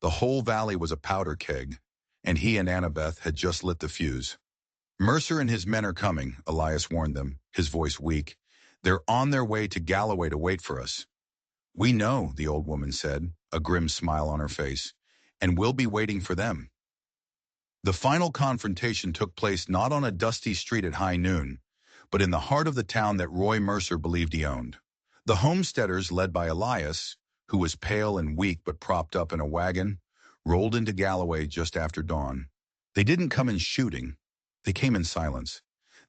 A: The whole valley was a powder keg, and he and Annabeth had just lit the fuse. Mercer and his men are coming, Elias warned them, his voice weak. They're on their way to Galloway to wait for us. We know, the old woman said, a grim smile on her face, and we'll be waiting for them. The final confrontation took place not on a dusty street at high noon, but in the heart of the town that Roy Mercer believed he owned. The homesteaders, led by Elias, who was pale and weak but propped up in a wagon, rolled into Galloway just after dawn. They didn't come in shooting. They came in silence.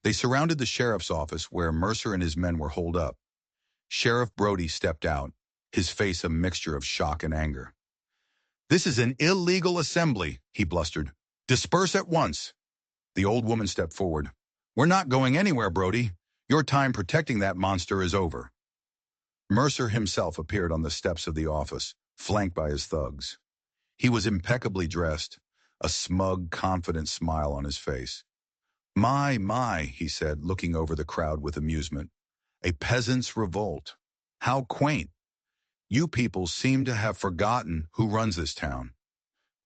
A: They surrounded the sheriff's office where Mercer and his men were holed up. Sheriff Brody stepped out, his face a mixture of shock and anger. This is an illegal assembly, he blustered. Disperse at once. The old woman stepped forward. We're not going anywhere, Brody. Your time protecting that monster is over. Mercer himself appeared on the steps of the office, flanked by his thugs. He was impeccably dressed, a smug, confident smile on his face. My, he said, looking over the crowd with amusement. A peasant's revolt. How quaint. You people seem to have forgotten who runs this town.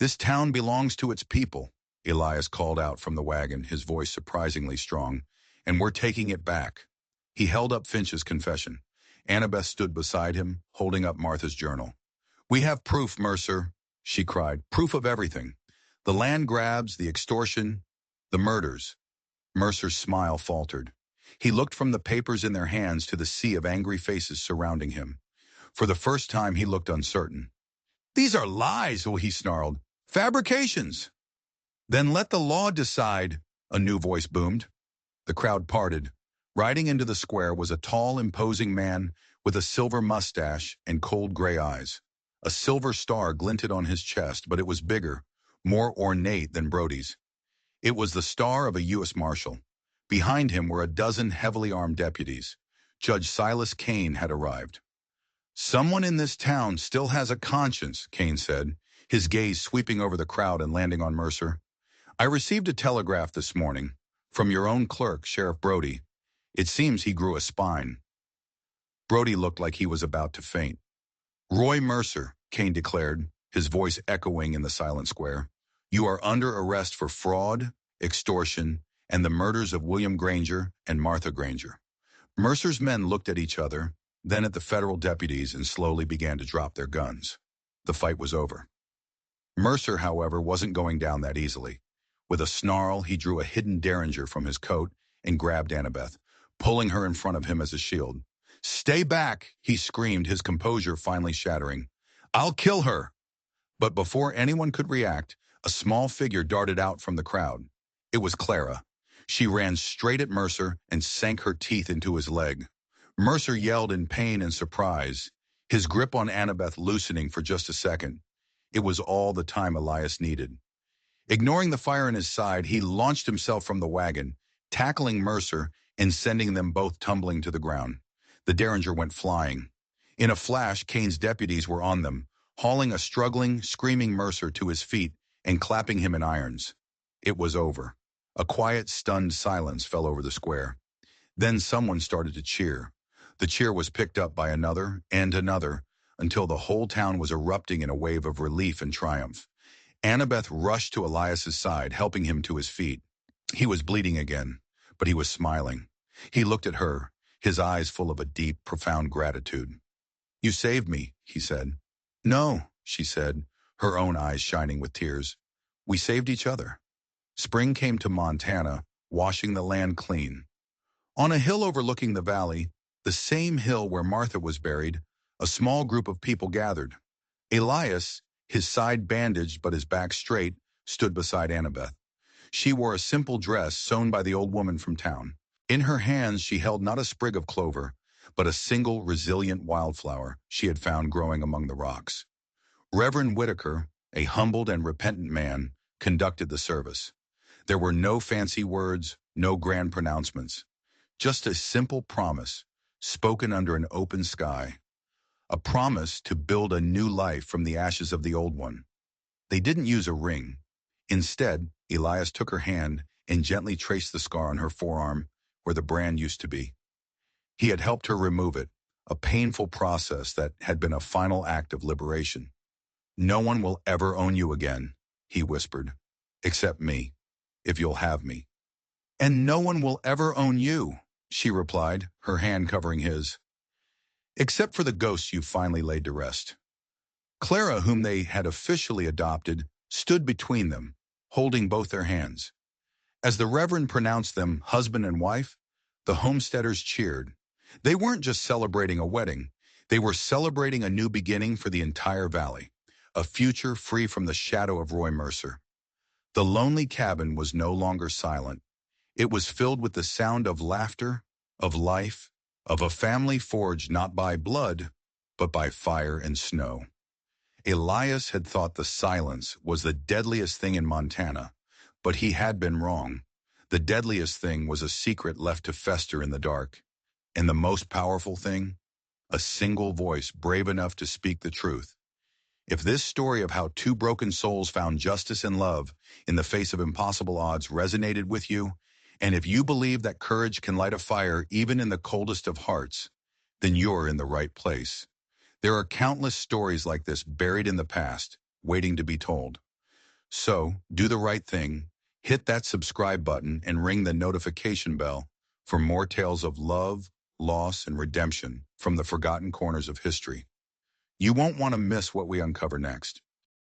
A: This town belongs to its people, Elias called out from the wagon, his voice surprisingly strong, and we're taking it back. He held up Finch's confession. Annabeth stood beside him, holding up Martha's journal. We have proof, Mercer, she cried, proof of everything. The land grabs, the extortion, the murders. Mercer's smile faltered. He looked from the papers in their hands to the sea of angry faces surrounding him. For the first time, he looked uncertain. These are lies, he snarled. Fabrications. Then let the law decide, a new voice boomed. The crowd parted. Riding into the square was a tall, imposing man with a silver mustache and cold gray eyes. A silver star glinted on his chest, but it was bigger, more ornate than Brody's. It was the star of a U.S. Marshal. Behind him were a dozen heavily armed deputies. Judge Silas Kane had arrived. "Someone in this town still has a conscience," Kane said, his gaze sweeping over the crowd and landing on Mercer. "I received a telegraph this morning from your own clerk, Sheriff Brody. It seems he grew a spine." Brody looked like he was about to faint. "Roy Mercer," Kane declared, his voice echoing in the silent square, "you are under arrest for fraud, extortion, and the murders of William Granger and Martha Granger." Mercer's men looked at each other, then at the federal deputies, and slowly began to drop their guns. The fight was over. Mercer, however, wasn't going down that easily. With a snarl, he drew a hidden derringer from his coat and grabbed Annabeth, pulling her in front of him as a shield. "Stay back," he screamed, his composure finally shattering. "I'll kill her." But before anyone could react, a small figure darted out from the crowd. It was Clara. She ran straight at Mercer and sank her teeth into his leg. Mercer yelled in pain and surprise, his grip on Annabeth loosening for just a second. It was all the time Elias needed. Ignoring the fire in his side, he launched himself from the wagon, tackling Mercer and sending them both tumbling to the ground. The derringer went flying. In a flash, Kane's deputies were on them, hauling a struggling, screaming Mercer to his feet and clapping him in irons. It was over. A quiet, stunned silence fell over the square. Then someone started to cheer. The cheer was picked up by another and another, until the whole town was erupting in a wave of relief and triumph. Annabeth rushed to Elias's side, helping him to his feet. He was bleeding again, but he was smiling. He looked at her, his eyes full of a deep, profound gratitude. "You saved me," he said. "No," she said, her own eyes shining with tears. "We saved each other." Spring came to Montana, washing the land clean. On a hill overlooking the valley, the same hill where Martha was buried, a small group of people gathered. Elias, his side bandaged but his back straight, stood beside Annabeth. She wore a simple dress sewn by the old woman from town. In her hands she held not a sprig of clover, but a single resilient wildflower she had found growing among the rocks. Reverend Whitaker, a humbled and repentant man, conducted the service. There were no fancy words, no grand pronouncements, just a simple promise, spoken under an open sky. A promise to build a new life from the ashes of the old one. They didn't use a ring. Instead, Elias took her hand and gently traced the scar on her forearm where the brand used to be. He had helped her remove it, a painful process that had been a final act of liberation. "No one will ever own you again," he whispered, "except me, if you'll have me." "And no one will ever own you," she replied, her hand covering his. "Except for the ghosts you finally laid to rest." Clara, whom they had officially adopted, stood between them, holding both their hands. As the Reverend pronounced them husband and wife, the homesteaders cheered. They weren't just celebrating a wedding. They were celebrating a new beginning for the entire valley, a future free from the shadow of Roy Mercer. The lonely cabin was no longer silent. It was filled with the sound of laughter, of life, of a family forged not by blood, but by fire and snow. Elias had thought the silence was the deadliest thing in Montana, but he had been wrong. The deadliest thing was a secret left to fester in the dark. And the most powerful thing? A single voice brave enough to speak the truth. If this story of how two broken souls found justice and love in the face of impossible odds resonated with you, and if you believe that courage can light a fire even in the coldest of hearts, then you're in the right place. There are countless stories like this buried in the past, waiting to be told. So, do the right thing, hit that subscribe button, and ring the notification bell for more tales of love, loss, and redemption from the forgotten corners of history. You won't want to miss what we uncover next.